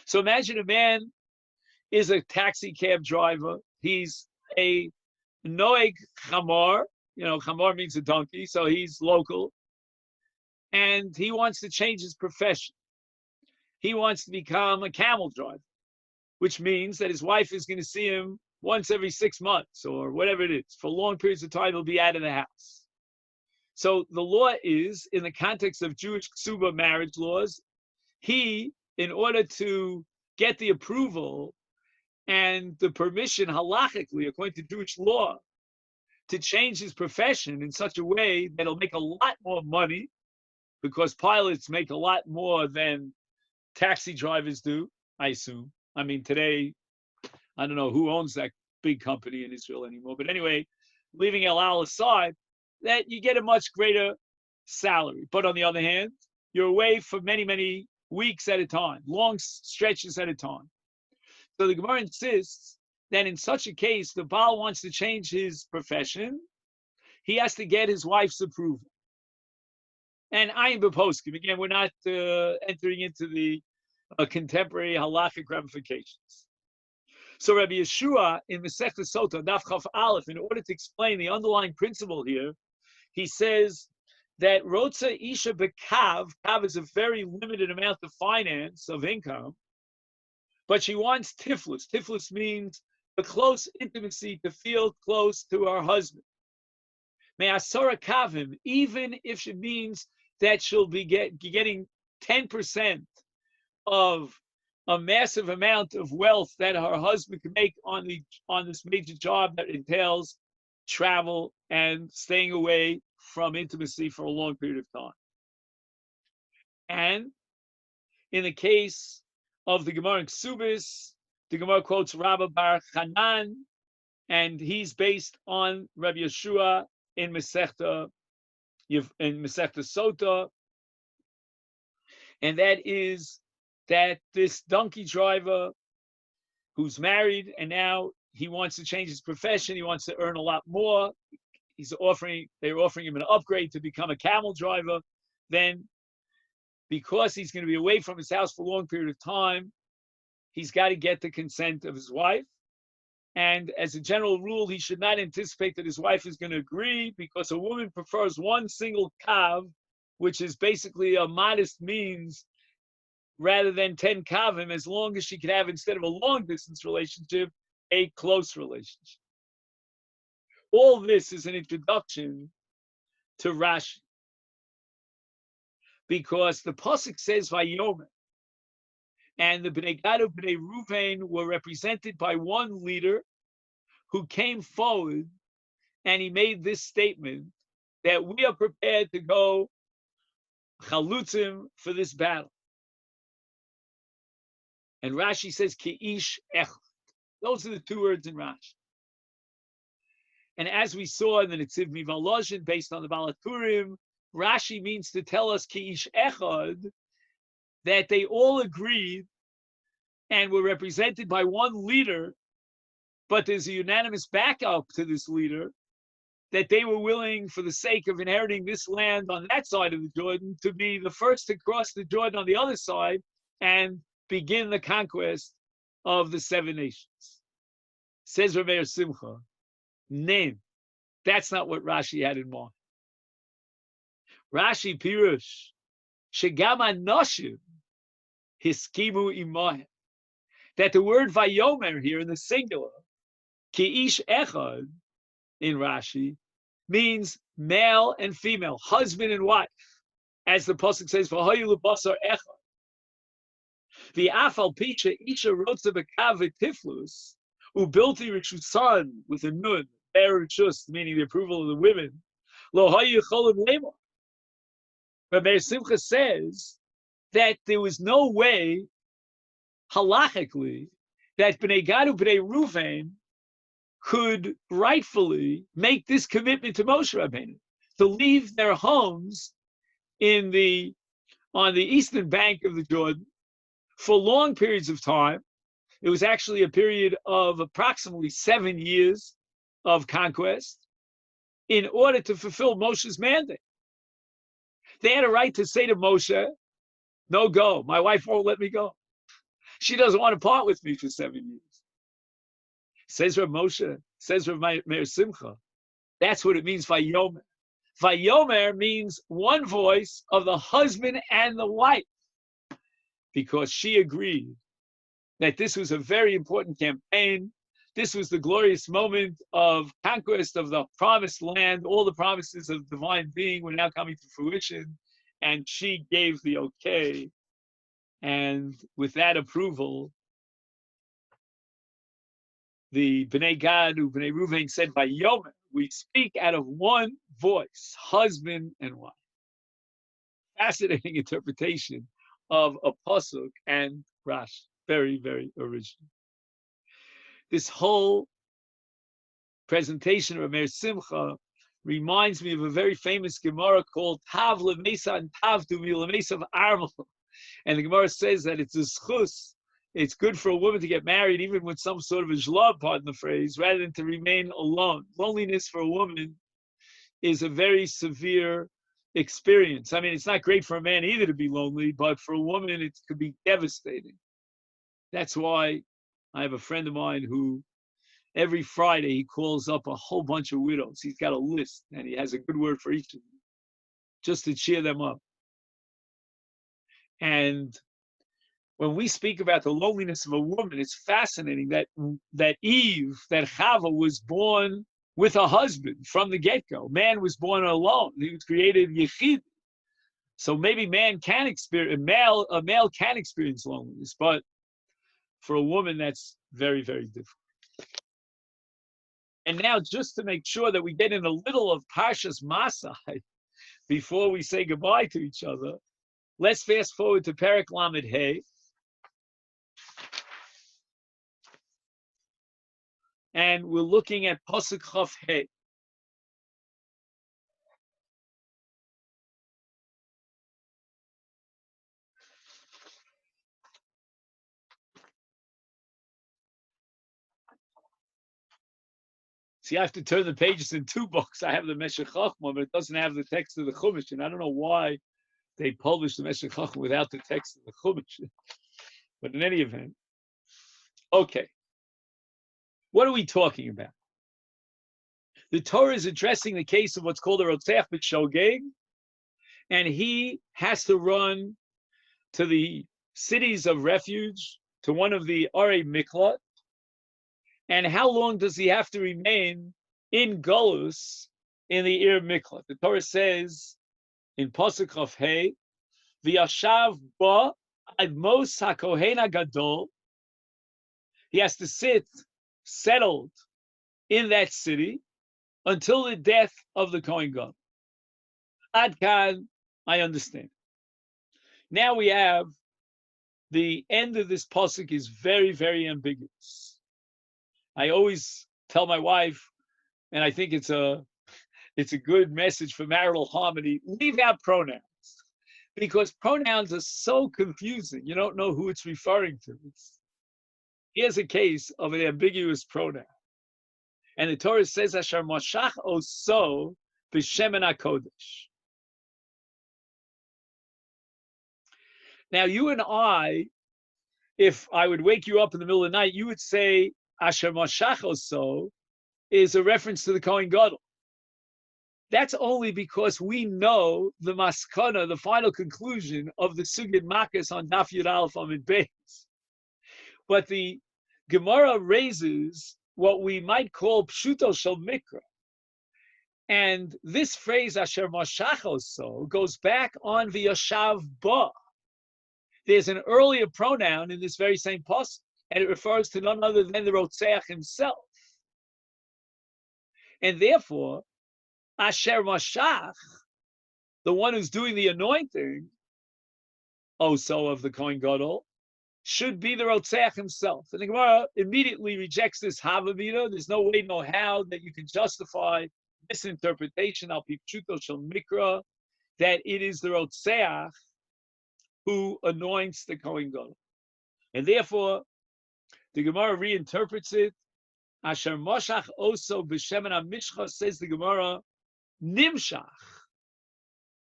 So imagine a man is a taxi cab driver. He's a Noeg Chamar. You know, Chamar means a donkey, so he's local. And he wants to change his profession. He wants to become a camel driver, which means that his wife is going to see him once every 6 months or whatever it is. For long periods of time, he'll be out of the house. So the law is, in the context of Jewish ksuba marriage laws, he, in order to get the approval and the permission halachically, according to Jewish law, to change his profession in such a way that he'll make a lot more money, because pilots make a lot more than taxi drivers do, I assume. I mean, today, I don't know who owns that big company in Israel anymore. But anyway, leaving El Al aside, that you get a much greater salary. But on the other hand, you're away for many weeks at a time, long stretches at a time. So the Gemara insists that in such a case, the Baal wants to change his profession. He has to get his wife's approval. And Ayin B'Poskim, again, we're not entering into the contemporary halachic ramifications. So Rabbi Yeshua in Masechta Sota, Daf Chaf Aleph, in order to explain the underlying principle here, he says that Rotza Isha B'Kav, Kav is a very limited amount of finance, of income, but she wants Tiflus. Tiflus means a close intimacy, to feel close to her husband. Me'asora Kavim, even if it means that she'll be getting 10% of a massive amount of wealth that her husband can make on this major job that entails travel and staying away from intimacy for a long period of time. And in the case of the Gemara in Ksubis, the Gemara quotes Rabba Bar Chanan, and he's based on Rabbi Yeshua in Masechta Sota, and that is that this donkey driver who's married and now he wants to change his profession, he wants to earn a lot more. They're offering him an upgrade to become a camel driver. Then, because he's going to be away from his house for a long period of time, he's got to get the consent of his wife. And as a general rule, he should not anticipate that his wife is going to agree, because a woman prefers one single kav, which is basically a modest means, rather than 10 kavim, as long as she could have, instead of a long distance relationship, a close relationship. All this is an introduction to Rashi, because the pasuk says Vayomer, and the Bnei Gad and Bnei Ruvain were represented by one leader who came forward, and he made this statement that we are prepared to go chalutzim for this battle. And Rashi says Ki'ish Echad. Those are the two words in Rashi. And as we saw in the Netziv Mivaloshin, based on the Balaturim, Rashi means to tell us Ki'ish Echad, that they all agreed and were represented by one leader, but there's a unanimous backup to this leader, that they were willing, for the sake of inheriting this land on that side of the Jordan, to be the first to cross the Jordan on the other side and begin the conquest of the 7 nations. Says Rav Simcha, name. That's not what Rashi had in mind. Rashi Pirush, Shegam Anoshim Hiskimu Imahem. That the word Vayomer here in the singular, Ki'ish Echad, in Rashi, means male and female, husband and wife, as the pasuk says, "V'hoyu lebasar echad." The afal picha isha rotza bekav v'tiflus ubilti rishusan with a nun berishus, meaning the approval of the women. Lo hayu cholim lemor. Rabbi Simcha says that there was no way, halachically, that Bnei Gad and Bnei Ruvain could rightfully make this commitment to Moshe Rabbeinu, to leave their homes on the eastern bank of the Jordan for long periods of time. It was actually a period of approximately 7 years of conquest, in order to fulfill Moshe's mandate. They had a right to say to Moshe, no go, my wife won't let me go. She doesn't want to part with me for 7 years. Says Rav Moshe, says Rav Meir Simcha, that's what it means, Vayomer. Vayomer means one voice of the husband and the wife, because she agreed that this was a very important campaign. This was the glorious moment of conquest of the promised land. All the promises of divine being were now coming to fruition, and she gave the okay. And with that approval, the Bnei Gad and Bnei Ruvain said, Vayomer, we speak out of one voice, husband and wife. Fascinating interpretation of a pasuk and Rashi. Very, very original. This whole presentation of Meir Simcha reminds me of a very famous Gemara called Tav Lemesa and Tav Dumi Lemesa of Armel. And the Gemara says that it's a schus. It's good for a woman to get married, even with some sort of a jlab, pardon the phrase, rather than to remain alone. Loneliness for a woman is a very severe experience. I mean, it's not great for a man either to be lonely, but for a woman, it could be devastating. That's why I have a friend of mine who every Friday he calls up a whole bunch of widows. He's got a list, and he has a good word for each of them, just to cheer them up. And when we speak about the loneliness of a woman, it's fascinating that Eve, that Chava, was born with a husband from the get-go. Man was born alone. He was created yechid. So maybe a male can experience loneliness, but for a woman, that's very, very different. And now, just to make sure that we get in a little of Parshas Masai before we say goodbye to each other, let's fast forward to Perek Lamed Hey. and we're looking at Pasuk Chaf He. See, I have to turn the pages in two books. I have the Meshech Chochma, but it doesn't have the text of the Chumash, and I don't know why they published the Meshech Chochma without the text of the Chumash. But in any event, okay. What are we talking about? The Torah is addressing the case of what's called a Rotzeach B'Shogeg, and he has to run to the cities of refuge, to one of the Arei Miklat. And how long does he have to remain in Golus in the Ir Miklat? The Torah says in Pasuk of Hey, V'yashav ba admos hakohen hagadol. He has to sit settled in that city until the death of the Kohen Gadol. Ad kan, I understand. Now we have the end of this pasuk is very, very ambiguous. I always tell my wife, and I think it's a good message for marital harmony, leave out pronouns, because pronouns are so confusing. You don't know who it's referring to. Here's a case of an ambiguous pronoun. And the Torah says, Asher Meshech oso b'shemen HaKodesh. Now, you and I, if I would wake you up in the middle of the night, you would say, Asher Meshech oso is a reference to the Kohen Gadol. That's only because we know the maskana, the final conclusion of the Sugid Makas on Daf Yud Aleph Amid Beis. But the Gemara raises what we might call pshuto shel mikra. And this phrase, Asher Meshech oso, goes back on v'yashav ba. There's an earlier pronoun in this very same pasuk, and it refers to none other than the Rotzeach himself. And therefore, Asher Meshech, the one who's doing the anointing, also of the Kohen Gadol, should be the Rotzeach himself. And the Gemara immediately rejects this Havamina. There's no way, no how that you can justify this interpretation, al pi pshuto shel mikra, that it is the Rotzeach who anoints the Kohen Gadol. And therefore, the Gemara reinterprets it. Asher Meshech oso b'shemen HaMishcha, says the Gemara, Nimshach.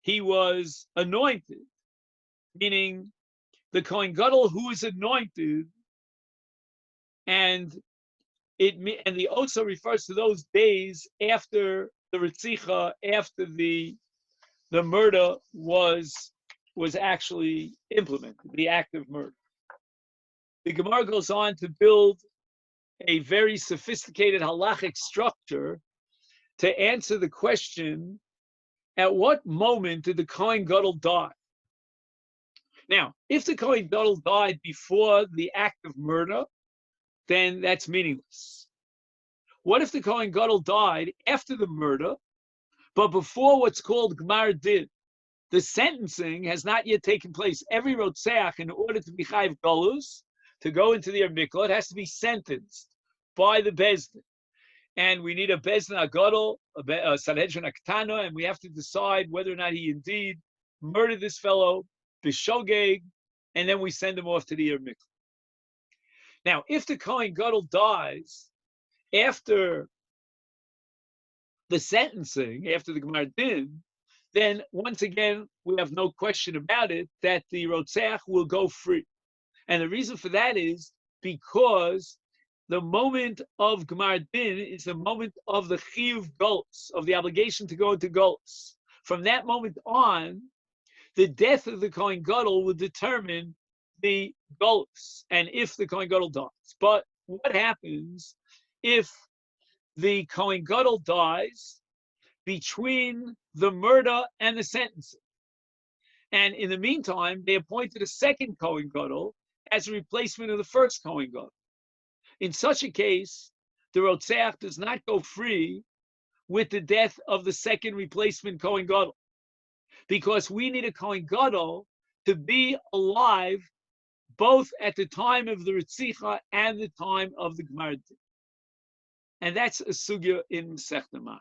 He was anointed, meaning the Kohen Gadol who is anointed, and the also refers to those days after the Ritzicha, after the murder was actually implemented, the act of murder. The Gemara goes on to build a very sophisticated halachic structure to answer the question, at what moment did the Kohen Gadol die? Now, if the Kohen Gadol died before the act of murder, then that's meaningless. What if the Kohen Gadol died after the murder, but before what's called Gmar Din? The sentencing has not yet taken place. Every Rotzeach, in order to be Chayiv Galus, to go into the Miklat, has to be sentenced by the Bezdin. And we need a Bezdin HaGadol, a Sanhedrin HaKtana, and we have to decide whether or not he indeed murdered this fellow, B'Shogeg, and then we send him off to the Miklat. Now, if the Kohen Gadol dies after the sentencing, after the Gmar Din, then once again, we have no question about it that the Rotzeach will go free. And the reason for that is because the moment of Gmar Din is the moment of the Chiyuv Golus, of the obligation to go into Golus. From that moment on, the death of the Kohen Gadol will determine the Golus, and if the Kohen Gadol dies. But what happens if the Kohen Gadol dies between the murder and the sentencing? And in the meantime, they appointed a second Kohen Gadol as a replacement of the first Kohen Gadol. In such a case, the Rotzeach does not go free with the death of the second replacement Kohen Gadol, because we need a Kohen Gadol to be alive both at the time of the Ritzicha and the time of the Gmar Din. And that's a sugya in Meshech Matos.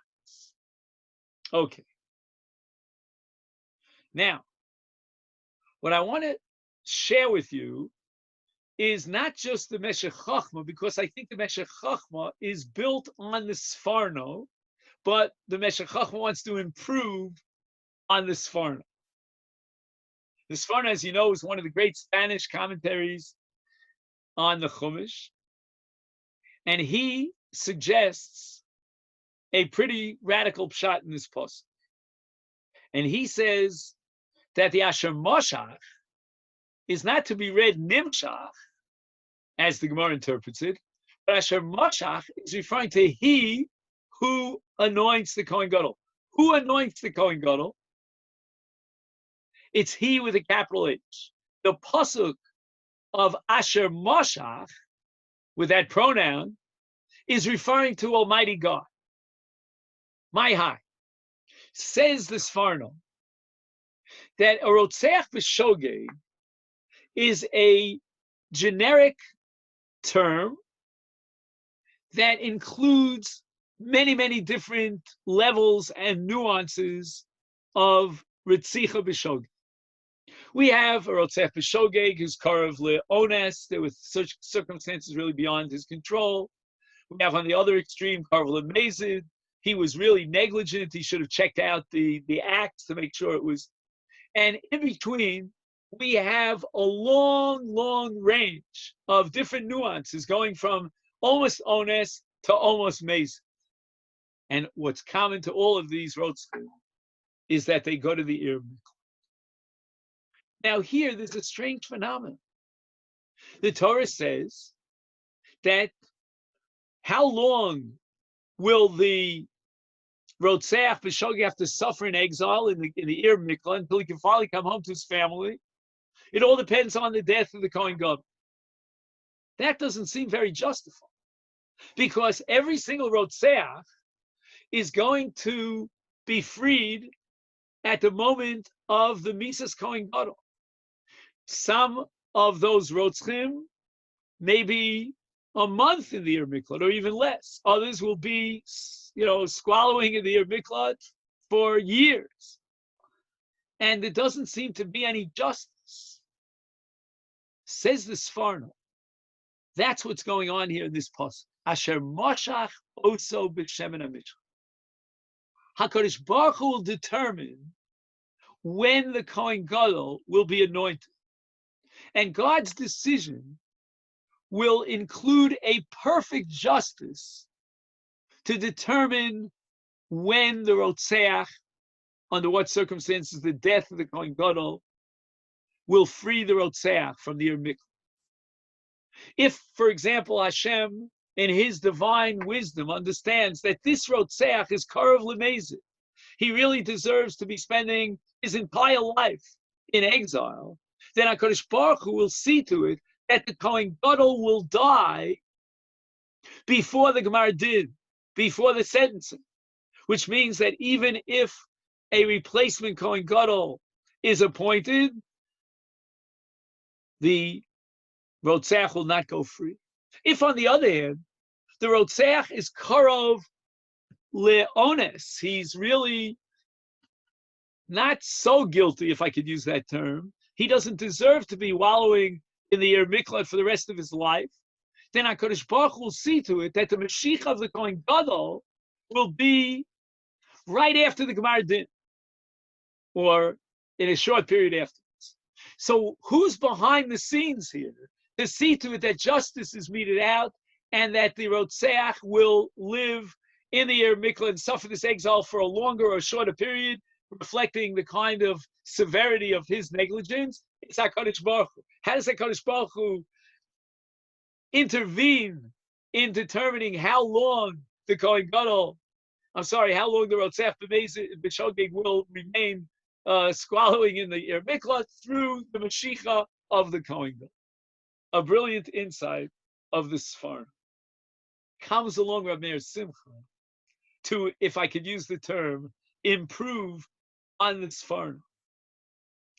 Okay. Now, what I want to share with you is not just the Meshech Chochma, because I think the Meshech Chochma is built on the Sfarno, but the Meshech Chochma wants to improve on the Sfarno. The Sfarno, as you know, is one of the great Spanish commentaries on the Chumash, and he suggests a pretty radical pshat in this pasuk. And he says that the Asher Moshach is not to be read Nimshach, as the Gemara interprets it, but Asher Moshach is referring to he who anoints the Kohen Gadol. Who anoints the Kohen Gadol? It's he with a capital H. The pasuk of Asher Moshach, with that pronoun, is referring to Almighty God. My high. Says the Sfarno that a Rotzeach B'Shogeg is a generic term that includes many, many different levels and nuances of Ritzicha B'Shogeg. We have a Rotzeach B'Shogeg who's Karav Le'ones. There was such circumstances really beyond his control. We have on the other extreme Karav Le'mezid. He was really negligent. He should have checked out the acts to make sure it was. And in between, we have a long, long range of different nuances going from almost ones to almost mezid. And what's common to all of these rotzchim is that they go to the Ir Mikla. Now here, there's a strange phenomenon. The Torah says that how long will the Rotzeach B'Shogeg have to suffer in exile in the Ir Mikla until he can finally come home to his family? It all depends on the death of the Kohen Gadol. That doesn't seem very justified, because every single Rotzeach is going to be freed at the moment of the Mises Kohen Gadol. Some of those Rotzchim may be a month in the Ir Miklat, or even less. Others will be, swallowing in the Ir Miklat for years. And there doesn't seem to be any justice. Says the Sfarno. That's what's going on here in this pasuk. Asher Moshach Oso B'Shemen HaMishcha. HaKadosh Baruch Hu will determine when the Kohen Gadol will be anointed. And God's decision will include a perfect justice to determine when the Rotzeach, under what circumstances the death of the Kohen Gadol, will free the Rotzeach from the Ir Mikla. If, for example, Hashem, in his divine wisdom, understands that this Rotzeach is Karav L'Mezid, he really deserves to be spending his entire life in exile, then HaKadosh Baruch Hu will see to it that the Kohen Gadol will die before the Gemara did, before the sentencing, which means that even if a replacement Kohen Gadol is appointed, the Rotzeach will not go free. If, on the other hand, the Rotzeach is Karov Le'ones, he's really not so guilty, if I could use that term, he doesn't deserve to be wallowing in the Ir Miklat for the rest of his life, then HaKadosh Baruch Hu will see to it that the Mashiach of the Kohen Gadol will be right after the Gemara Din, or in a short period afterwards. So who's behind the scenes here to see to it that justice is meted out and that the Rotzeach will live in the Ir Mikla and suffer this exile for a longer or shorter period, reflecting the kind of severity of his negligence? It's HaKadosh Baruch Hu. How does HaKadosh Baruch Hu intervene in determining how long the Kohen Gadol, how long the Rotzeach B'Shogeg will remain squallowing in the Ir Mikla? Through the Mashiach of the Kohen Gadol. A brilliant insight of the Sfarno. Comes along Rav Meir Simcha to, if I could use the term, improve on the Sfarno.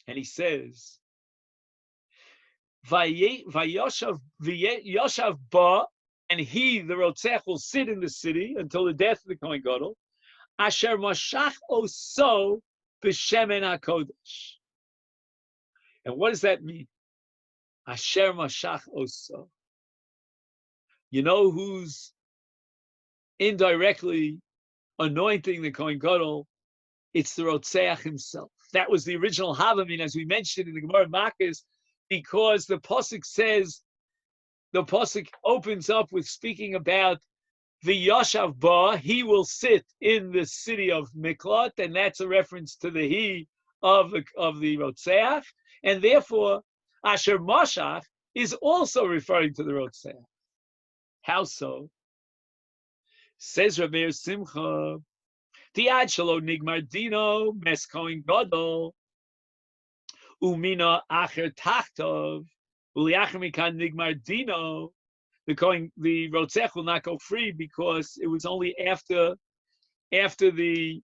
And he says, Vayoshav ba and he, the Rotzech, will sit in the city until the death of the Kohen Gadol. Asher Mashach Oso b'Shemen HaKodesh. And what does that mean? Asher Mashach Oso. You know who's indirectly anointing the Kohen Gadol? It's the Rotzeach himself. That was the original Havamin, as we mentioned in the Gemara Matos, because the Pasuk says, the Pasuk opens up with speaking about the Yashav Ba, he will sit in the city of Miklat, and that's a reference to the he of the Rotzeach, and therefore Asher Mashach is also referring to the Rotzeach. How so? Says Rabbi Simcha, Tiad Shalo Nigmar Dino, Mes Kohen Gadol, Umina Acher Tachtov, Uliacher Mikan Nigmar Dino. The Rotzech will not go free because it was only after the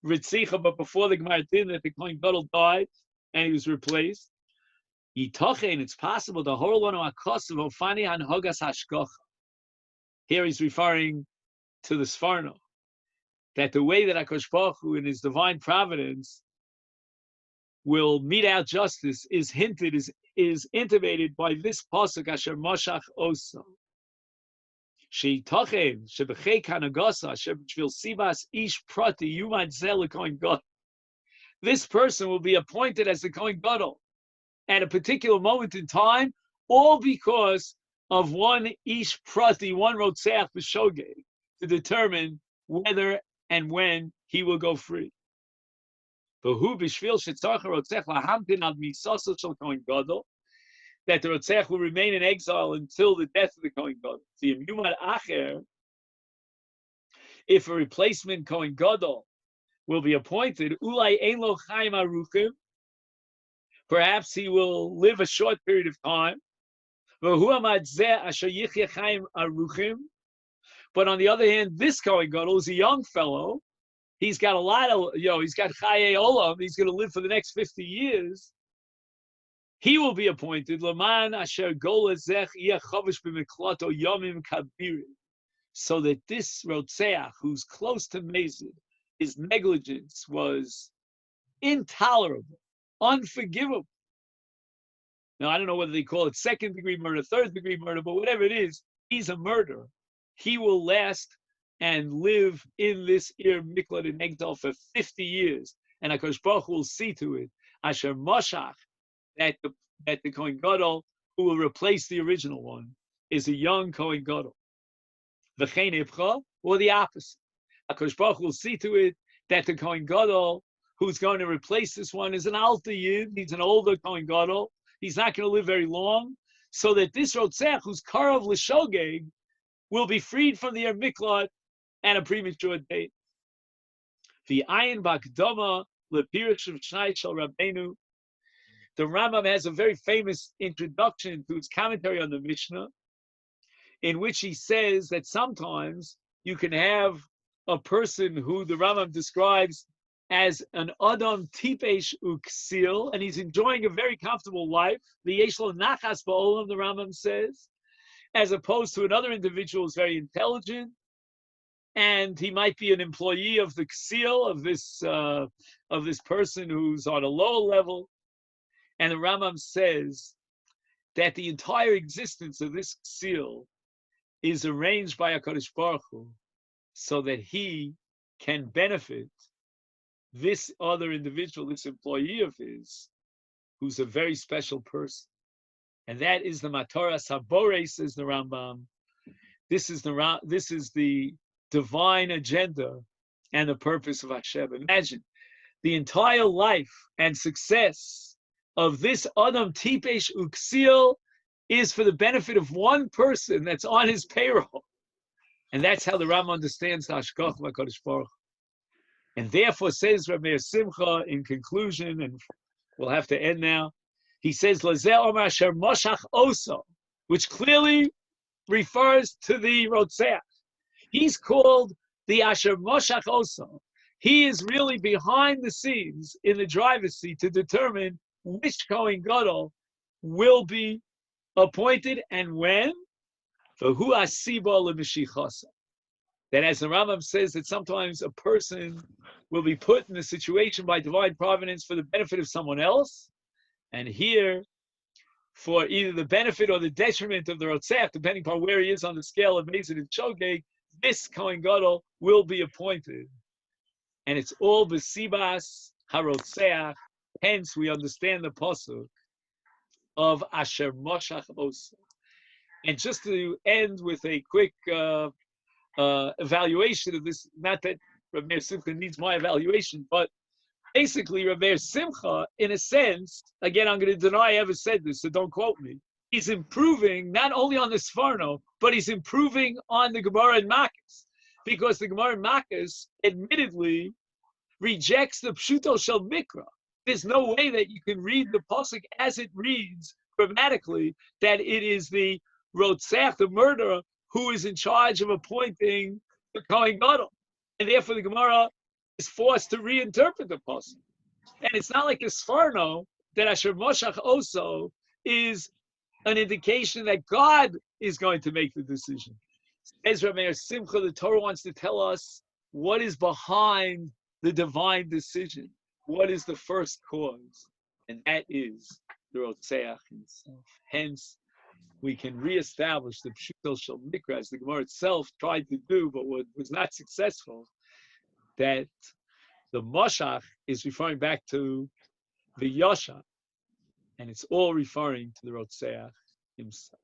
Ritzicha, but before the Gemar Din, that the Kohen Gadol died and he was replaced. Yitochen, it's possible the Horlono Akos of Ofani Han Hogas Hashkocha. Here he's referring to the Sfarno, that the way that HaKadosh Baruch Hu in his divine providence will mete out justice is hinted, is intimated by this pasuk Asher Mashach Oso. Sheitachem shebechei kanagasa asher b'shvil sivas ish prati yumad zel Kohen Gadol. This person will be appointed as the Kohen Gadol at a particular moment in time, all because of one ish prati, one rotzeach b'shogeg, to determine whether and when he will go free. That the Rotzech will remain in exile until the death of the Kohen Gadol. If a replacement Kohen Gadol will be appointed, perhaps he will live a short period of time. But on the other hand, this Kohen Gadol is a young fellow. He's got a lot of, he's got Chaye Olam. He's going to live for the next 50 years. He will be appointed, Laman Asher Golazech Yechavish B'Miklato Yomim Kabiri, so that this Rotzeach, who's close to Mezid, his negligence was intolerable, unforgivable. Now, I don't know whether they call it second-degree murder, third-degree murder, but whatever it is, he's a murderer. He will last and live in this Ir Miklat in exile for 50 years, and HaKadosh Baruch Hu will see to it, Asher Mashach, that the Kohen Gadol who will replace the original one is a young Kohen Gadol. V'chein ipcha, or the opposite. HaKadosh Baruch Hu will see to it that the Kohen Gadol who's going to replace this one is an Alta Yid. He's an older Kohen Gadol. He's not going to live very long, so that this Rotzech, who's Karav L'Shogeg, will be freed from the Ir Miklat and a premature date. The Ayin Bakdama Lepirish of Shnai Shel Rabbeinu. The Rambam has a very famous introduction to his commentary on the Mishnah, in which he says that sometimes you can have a person who the Rambam describes as an Adam Tipesh Uksil, and he's enjoying a very comfortable life. The Yeshlo Nachas Ba'olam, the Rambam says, as opposed to another individual who's very intelligent, and he might be an employee of the Ksil, of this person who's on a lower level. And the Rambam says that the entire existence of this Ksil is arranged by HaKadosh Baruch Hu so that he can benefit this other individual, this employee of his, who's a very special person. And that is the Matoras Habore, says the Rambam. This is the divine agenda and the purpose of Hashem. Imagine the entire life and success of this Adam Tipesh Uksil is for the benefit of one person that's on his payroll. And that's how the Rambam understands the Hashgach HaKadosh Baruch. And therefore, says Rabbi Simcha in conclusion, and we'll have to end now, he says, Lazeh Omar Asher Moshach Oso, which clearly refers to the Rotzeach. He's called the Asher Moshach Oso. He is really behind the scenes in the driver's seat to determine which Kohen Gadol will be appointed and when. V'hu asiba l'mishichasa. That as the Rambam says that sometimes a person will be put in a situation by divine providence for the benefit of someone else, and here for either the benefit or the detriment of the Rotzach, depending upon where he is on the scale of Mezid and Shogeg, this Kohen Gadol will be appointed. And it's all B'sibas HaRotzeach, hence we understand the pasuk of Asher Moshach Osa. And just to end with a quick evaluation of this, not that Rav Meir Simcha needs my evaluation, but basically Rav Meir Simcha, in a sense, again, I'm going to deny I ever said this, so don't quote me. He's improving not only on the Sforno, but he's improving on the Gemara in Matos, because the Gemara in Matos admittedly rejects the Pshuto Shel Mikra. There's no way that you can read the pasuk as it reads grammatically, that it is the Rotzach, the murderer, who is in charge of appointing the Kohen Gadol. And therefore the Gemara is forced to reinterpret the pasuk. And it's not like the Sforno that Asher Moshach Oso is an indication that God is going to make the decision. Ezra Meir Simcha, the Torah wants to tell us what is behind the divine decision. What is the first cause? And that is the Rotzeach himself. Hence, we can reestablish the Pshuto Shel Mikra, as the Gemara itself tried to do, but was not successful, that the Moshach is referring back to the Yosha, and it's all referring to the Rotzeach himself.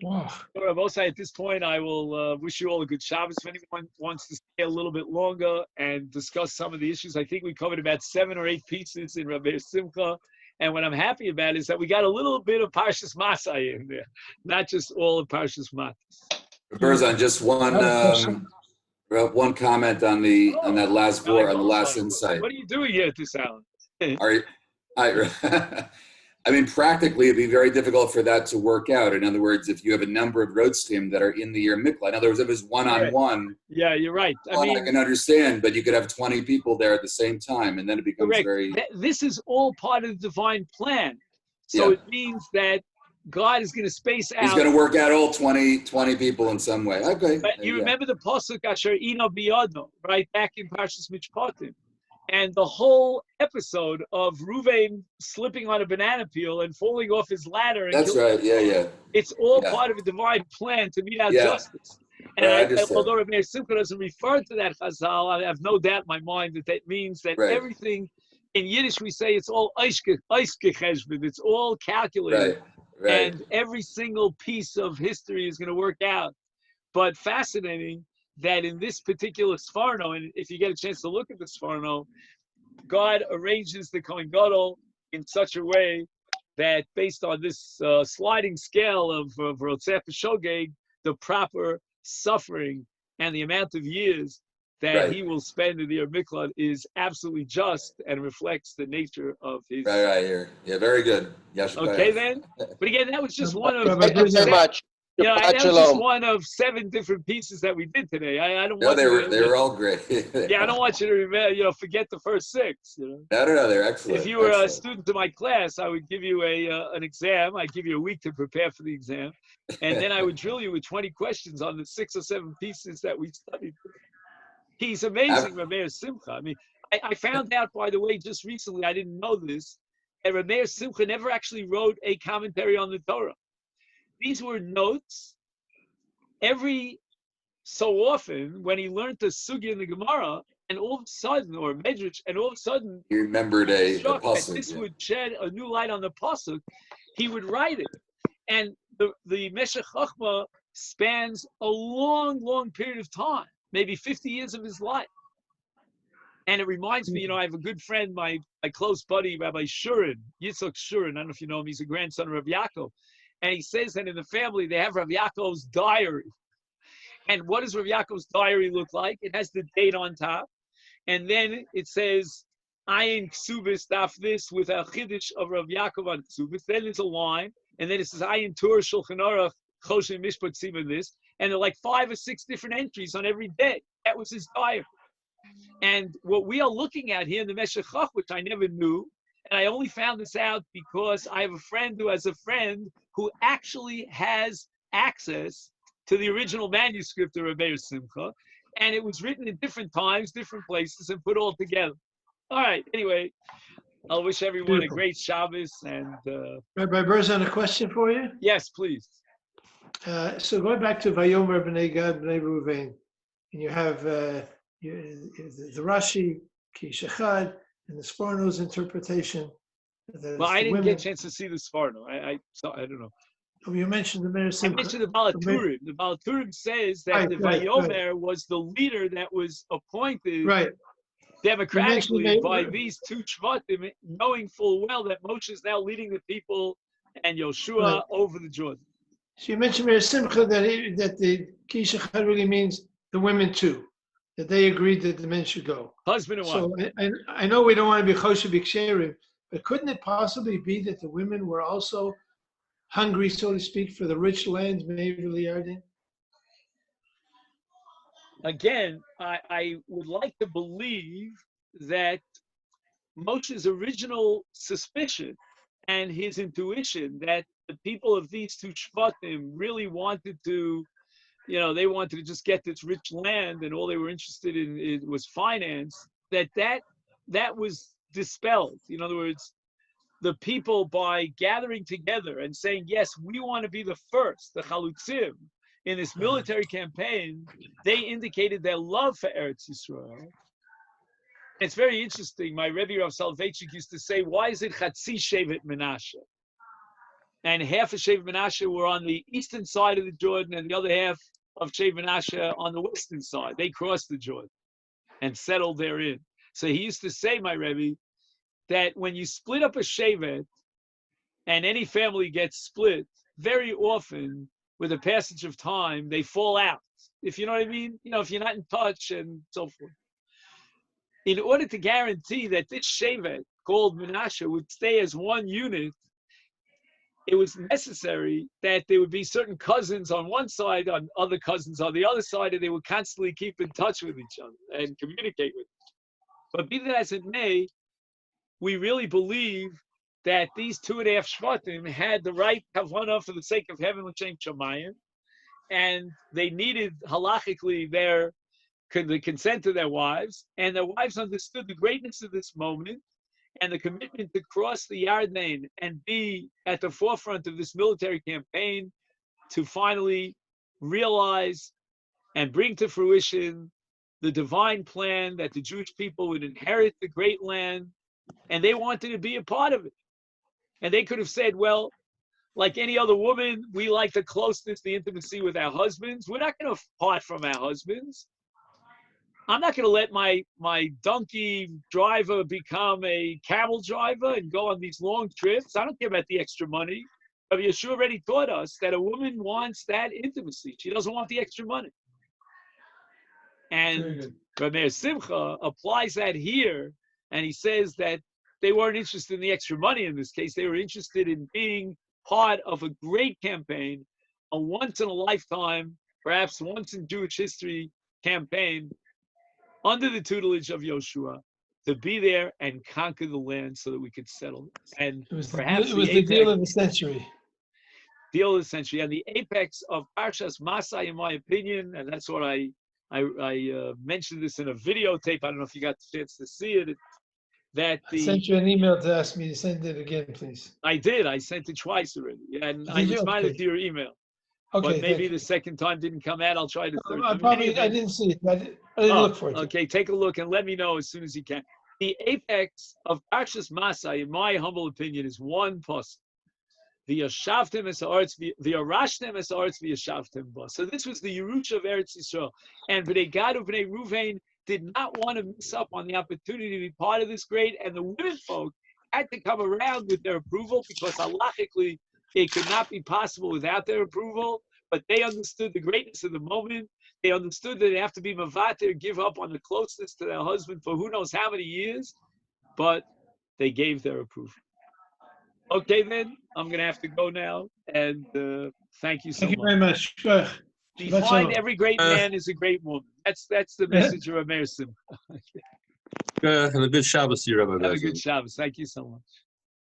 Rav Osai, at this point, I will wish you all a good Shabbos. If anyone wants to stay a little bit longer and discuss some of the issues, I think we covered about 7 or 8 pieces in Rav Meir Simcha. And what I'm happy about is that we got a little bit of Parshas Masai in there, not just all of Parshas Matos. Berzon, just one comment on that last board, on the last insight. What are you doing here at this hour? I mean, practically, it'd be very difficult for that to work out. In other words, if you have a number of roadstim that are in the year mikla. In other words, if it's one-on-one. Yeah, you're right. I can understand, but you could have 20 people there at the same time, and then it becomes very. This is all part of the divine plan. So it means that God is going to space out. He's going to work out all 20 people in some way. Okay. But you remember the pasuk Asher Ino Biyado, right back in Parshas Mishpatim. And the whole episode of Ruvain slipping on a banana peel and falling off his ladder. And that's right. Yeah. It's all part of a divine plan to mete out justice. And although Rav Meir Simcha doesn't refer to that Chazal, I have no doubt in my mind that means that everything in Yiddish we say it's all Eiskecheshbon. It's all calculated. Right. And every single piece of history is going to work out. But fascinating that in this particular Sforno, and if you get a chance to look at the Sforno, God arranges the Kohen Gadol in such a way that based on this sliding scale of Rotzach Shogeg, the proper suffering and the amount of years that he will spend in the Yer Miklat is absolutely just and reflects the nature of his. Right here. Yeah, very good. Okay, then. But again, that was just one of. Thank you very much. That was just one of 7 different pieces that we did today. I don't want they were all great. I don't want you to remember, forget the first 6. No, they're excellent. If you were a student of my class, I would give you an exam. I'd give you a week to prepare for the exam, and then I would drill you with 20 questions on the 6 or 7 pieces that we studied. He's amazing, Rav Meir Simcha. I mean, I found out, by the way, just recently, I didn't know this, that Rav Meir Simcha never actually wrote a commentary on the Torah. These were notes. Every so often, when he learned the Sugya in the Gemara, and all of a sudden, or Medrash, and all of a sudden, he remembered a pasuk. This would shed a new light on the pasuk. He would write it, and the Meshech Chochma spans a long, long period of time, maybe 50 years of his life. And it reminds me, I have a good friend, my close buddy, Rabbi Shurin, Yitzchak Shurin. I don't know if you know him. He's a grandson of Rav Yaakov. And he says that in the family, they have Rav Yaakov's diary. And what does Rav Yaakov's diary look like? It has the date on top. And then it says, Ayin Ksubis daf this with a Chiddush of Rav Yaakov on Ksubis. Then there's a line. And then it says, Ayin Tur Shulchan Aruch Choshen Mishpat Siman this. And there are like 5 or 6 different entries on every day. That was his diary. And what we are looking at here in the Meshech, which I never knew, and I only found this out because I have a friend who has a friend who actually has access to the original manuscript of Rebbe Simcha, and it was written in different times, different places, and put all together. All right. Anyway, I'll wish everyone Beautiful. a great Shabbos. And Rabbi Berzon, a question for you. yes, please. So going back to Vayomer B'nai Gad B'nai Ruvain, and you have the Rashi, Kish Echad, and the Sforno's interpretation. Well, I didn't get a chance to see the Sforno. I don't know. Oh, you mentioned the Meir I Simcha. mentioned the Balaturim. The Balaturim says that Right, the right, Vayomer was the leader that was appointed Right. democratically You by mentioned these two Shvatim, knowing full well that Moshe is now leading the people and Yoshua Right. over the Jordan. So you mentioned Meir Simcha that the Kish Echad really means the women too, that they agreed that the men should go. Husband and wife. So I know we don't want to be Choshe B'Ksherim, but couldn't it possibly be that the women were also hungry, so to speak, for the rich lands, maybe the Yarden? Again, I would like to believe that Moshe's original suspicion and his intuition that the people of these two Shvatim really wanted to, they wanted to just get this rich land, and all they were interested in was finance, that was dispelled. In other words, the people, by gathering together and saying, yes, we want to be the first, the Chalutzim, in this military campaign, they indicated their love for Eretz Yisrael. It's very interesting. My Rebbe Rav Soloveitchik used to say, why is it Chatzi Shevet Menashe? And half of Shevet Menashe were on the eastern side of the Jordan, and the other half of Shevet Menashe on the western side. They crossed the Jordan and settled therein. So he used to say, my Rebbe, that when you split up a Shevet, and any family gets split, very often, with the passage of time, they fall out. If you know what I mean? If you're not in touch and so forth. In order to guarantee that this Shevet, called Menashe, would stay as one unit, it was necessary that there would be certain cousins on one side, on other cousins on the other side, and they would constantly keep in touch with each other and communicate with each other. But be that as it may, we really believe that these 2.5 Shvatim had the right kavanah for the sake of heaven l'shem shamayim, and they needed halachically the consent of their wives, and their wives understood the greatness of this moment and the commitment to cross the Yarden and be at the forefront of this military campaign to finally realize and bring to fruition the divine plan that the Jewish people would inherit the great land, and they wanted to be a part of it. And they could have said, well, like any other woman, we like the closeness, the intimacy with our husbands. We're not going to part from our husbands. I'm not going to let my donkey driver become a camel driver and go on these long trips. I don't care about the extra money. But Yeshua already taught us that a woman wants that intimacy. She doesn't want the extra money. And Rabbi Simcha applies that here, and he says that they weren't interested in the extra money in this case. They were interested in being part of a great campaign, a once-in-a-lifetime, perhaps once in Jewish history campaign, under the tutelage of Yoshua, to be there and conquer the land so that we could settle it. And It was the deal of the century. Deal of the century, and the apex of Parshas Masai, in my opinion, and that's what I mentioned this in a videotape. I don't know if you got the chance to see it. I sent you an email to ask me to send it again, please. I did. I sent it twice already, and I responded to your email. Okay, but maybe the second time didn't come out. I'll try the third time. I didn't see it. I didn't look for it. Okay, take a look and let me know as soon as you can. The apex of Parshas Masai, in my humble opinion, is one pasuk. V'yashavtem es haaretz, v'yarashtem es haaretz, v'yashavtem ba. So this was the Yerusha of Eretz Yisrael, and Bnei Gad and Bnei Ruvain did not want to miss up on the opportunity to be part of this great, and the women folk had to come around with their approval because halachically it could not be possible without their approval. But they understood the greatness of the moment. They understood that they have to be mavater, give up on the closeness to their husband for who knows how many years, but they gave their approval. Okay, then I'm going to have to go now, and thank you so much. Thank you very much. Define every great man is a great woman. That's the message of Amir Simcha. Have a good Shabbos, Rabbi. Have a good Shabbos. Thank you so much.